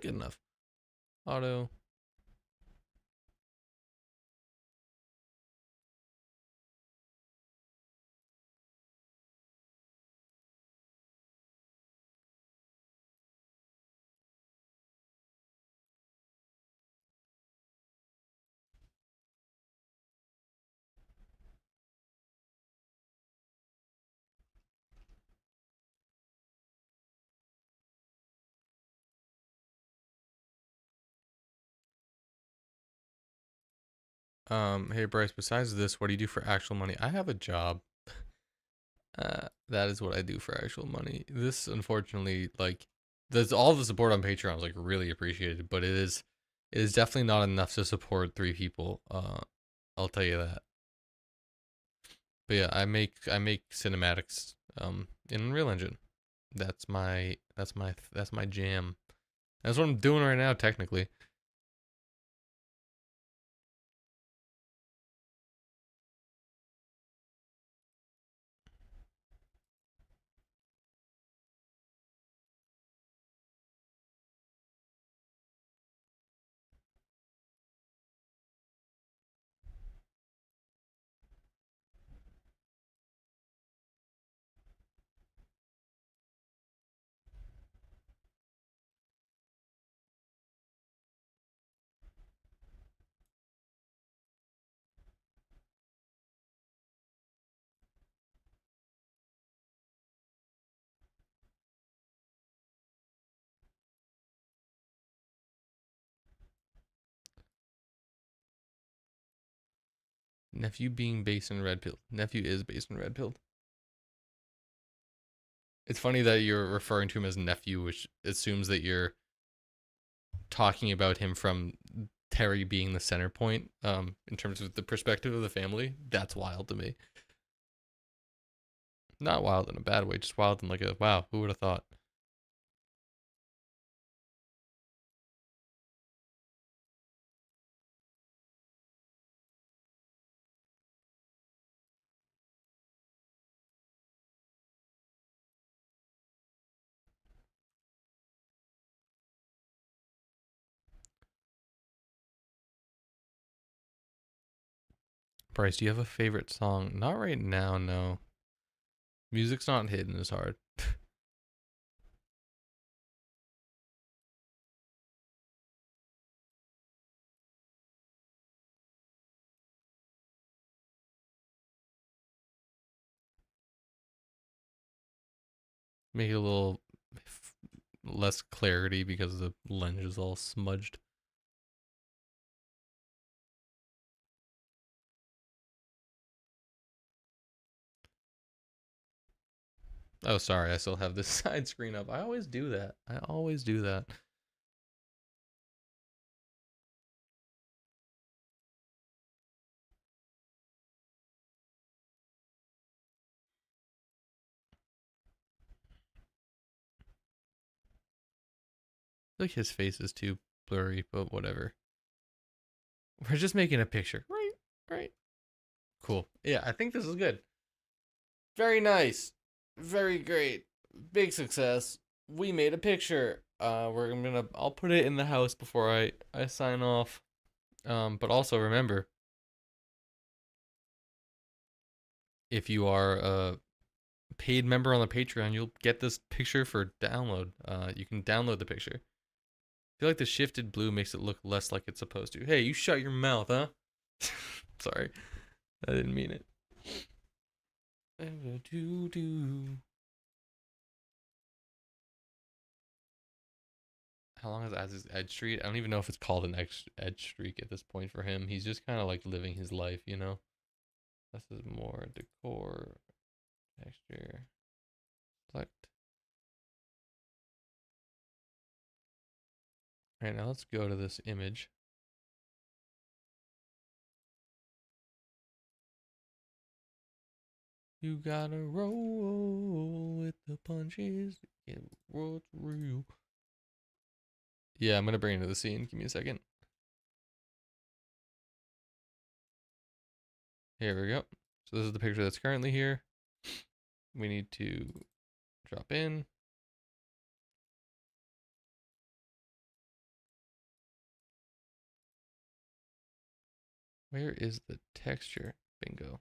Good enough. Auto. Hey Bryce, besides this, what do you do for actual money? I have a job. That is what I do for actual money. This, unfortunately, like, there's all the support on Patreon is like really appreciated, but it is definitely not enough to support 3 people. I'll tell you that. But yeah, I make cinematics. in Unreal Engine. That's my jam. That's what I'm doing right now, technically. Nephew being based in Red Pill. Nephew is based in Red Pill. It's funny that you're referring to him as nephew, which assumes that you're talking about him from Terry being the center point, in terms of the perspective of the family. That's wild to me. Not wild in a bad way, just wild in like a wow, who would have thought? Bryce, do you have a favorite song? Not right now, no. Music's not hitting as hard. Make it a little less clarity because the lens is all smudged. Oh, sorry, I still have this side screen up. I always do that. I always do that. Like his face is too blurry, but whatever. We're just making a picture. Right, right. Cool. Yeah, I think this is good. Very nice. Very great. Big success. We made a picture. I'll put it in the house before I sign off. But also remember, if you are a paid member on the Patreon, you'll get this picture for download. You can download the picture. I feel like the shifted blue makes it look less like it's supposed to. Hey, you shut your mouth, huh? Sorry, I didn't mean it. How long is Az's edge streak? I don't even know if it's called an edge streak at this point for him. He's just kind of like living his life, you know? This is more decor, texture, select. All right, now let's go to this image. You gotta roll with the punches. Get what's real. Yeah, I'm gonna bring it to the scene. Give me a second. Here we go. So this is the picture that's currently here. We need to drop in. Where is the texture? Bingo.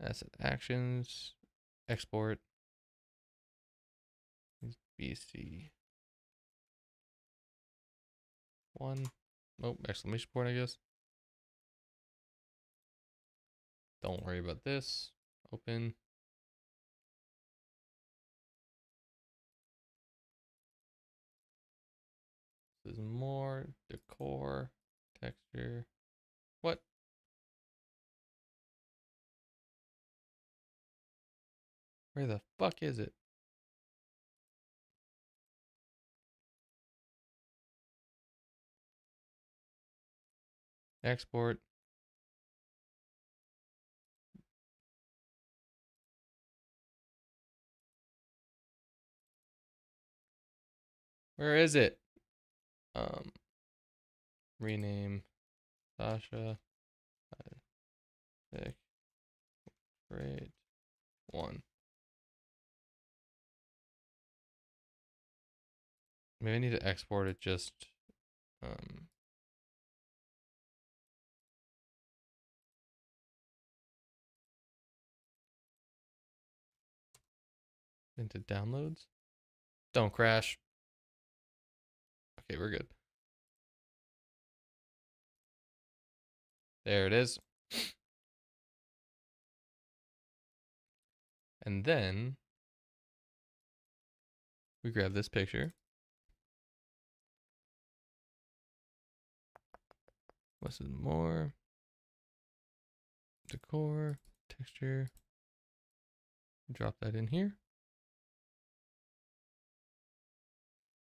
Asset actions. Export. BC. One. Oh, exclamation point, I guess. Don't worry about this. Open. This is more decor, texture. What? Where the fuck is it? Export. Where is it? Rename Sasha. Pick. Great. One. Maybe I need to export it just into downloads. Don't crash. Okay, we're good. There it is. And then we grab this picture. What's it more? Decor, texture. Drop that in here.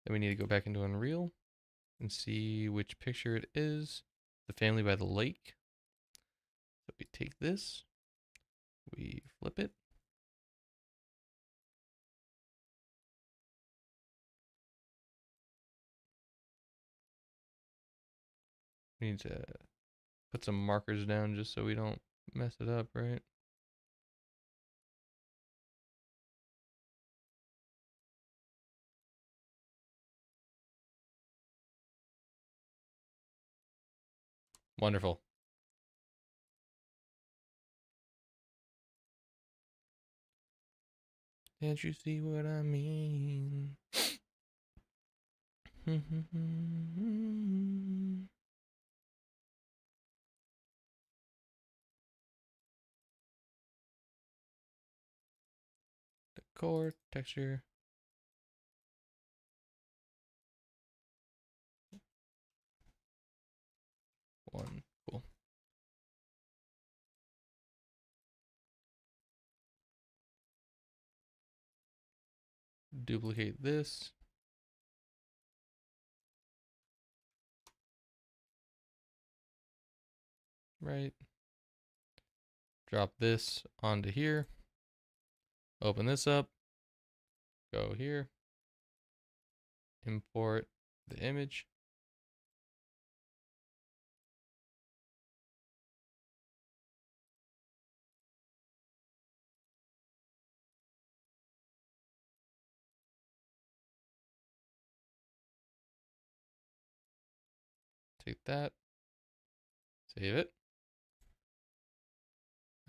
Then we need to go back into Unreal and see which picture it is. The family by the lake. So we take this, we flip it. We need to put some markers down just so we don't mess it up, right? Wonderful. Can't you see what I mean? Decor, texture. One, cool. Duplicate this. Right. Drop this onto here. Open this up. Go here. Import the image. Take that. Save it.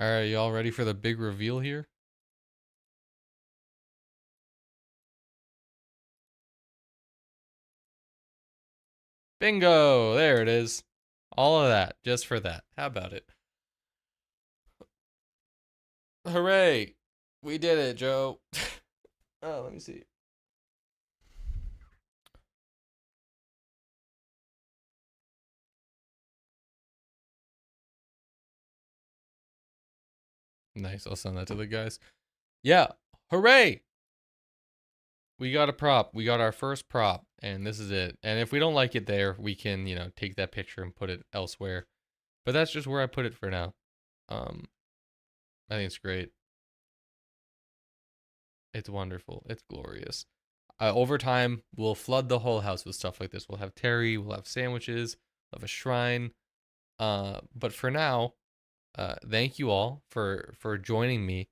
All right, y'all ready for the big reveal here? Bingo! There it is. All of that, just for that. How about it? Hooray! We did it, Joe. Oh, let me see. Nice, I'll send that to the guys. Yeah, hooray! We got a prop. We got our first prop, and this is it. And if we don't like it there, we can, take that picture and put it elsewhere. But that's just where I put it for now. I think it's great. It's wonderful. It's glorious. Over time, we'll flood the whole house with stuff like this. We'll have Terry, we'll have sandwiches, we'll have a shrine. But for now, thank you all for joining me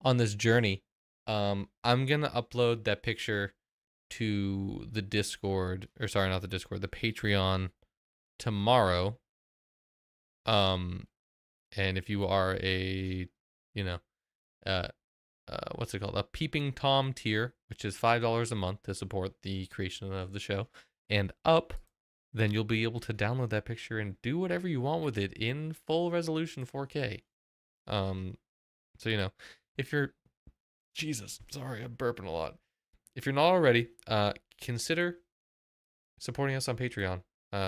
on this journey. I'm gonna upload that picture to the Discord, or sorry, not the Discord, the Patreon tomorrow. And if you are a, what's it called? A Peeping Tom tier, which is $5 a month to support the creation of the show, and up, then you'll be able to download that picture and do whatever you want with it in full resolution 4K. So if you're, Jesus, sorry, I'm burping a lot. If you're not already, consider supporting us on Patreon,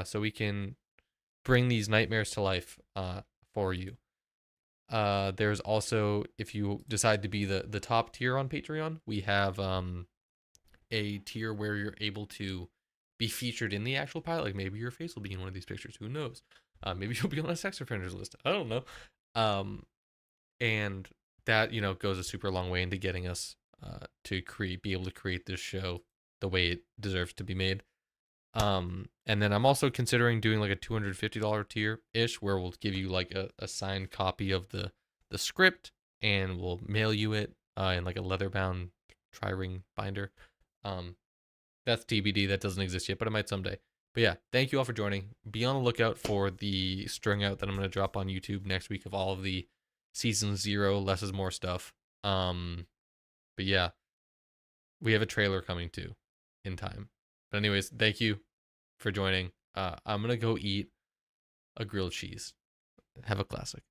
so we can bring these nightmares to life, for you. There's also, if you decide to be the top tier on Patreon, we have a tier where you're able to be featured in the actual pilot. Like maybe your face will be in one of these pictures. Who knows? Maybe you'll be on a sex offenders list. I don't know. And that goes a super long way into getting us to be able to create this show the way it deserves to be made. And then I'm also considering doing like a $250 tier ish, where we'll give you like a signed copy of the script, and we'll mail you it in like a leather bound tri-ring binder. Um, that's TBD. That doesn't exist yet, but it might someday. But yeah, thank you all for joining. Be on the lookout for the string out that I'm going to drop on YouTube next week of all of the season 0 less is more stuff. But yeah, we have a trailer coming too in time. But anyways, thank you for joining. I'm going to go eat a grilled cheese. Have a classic.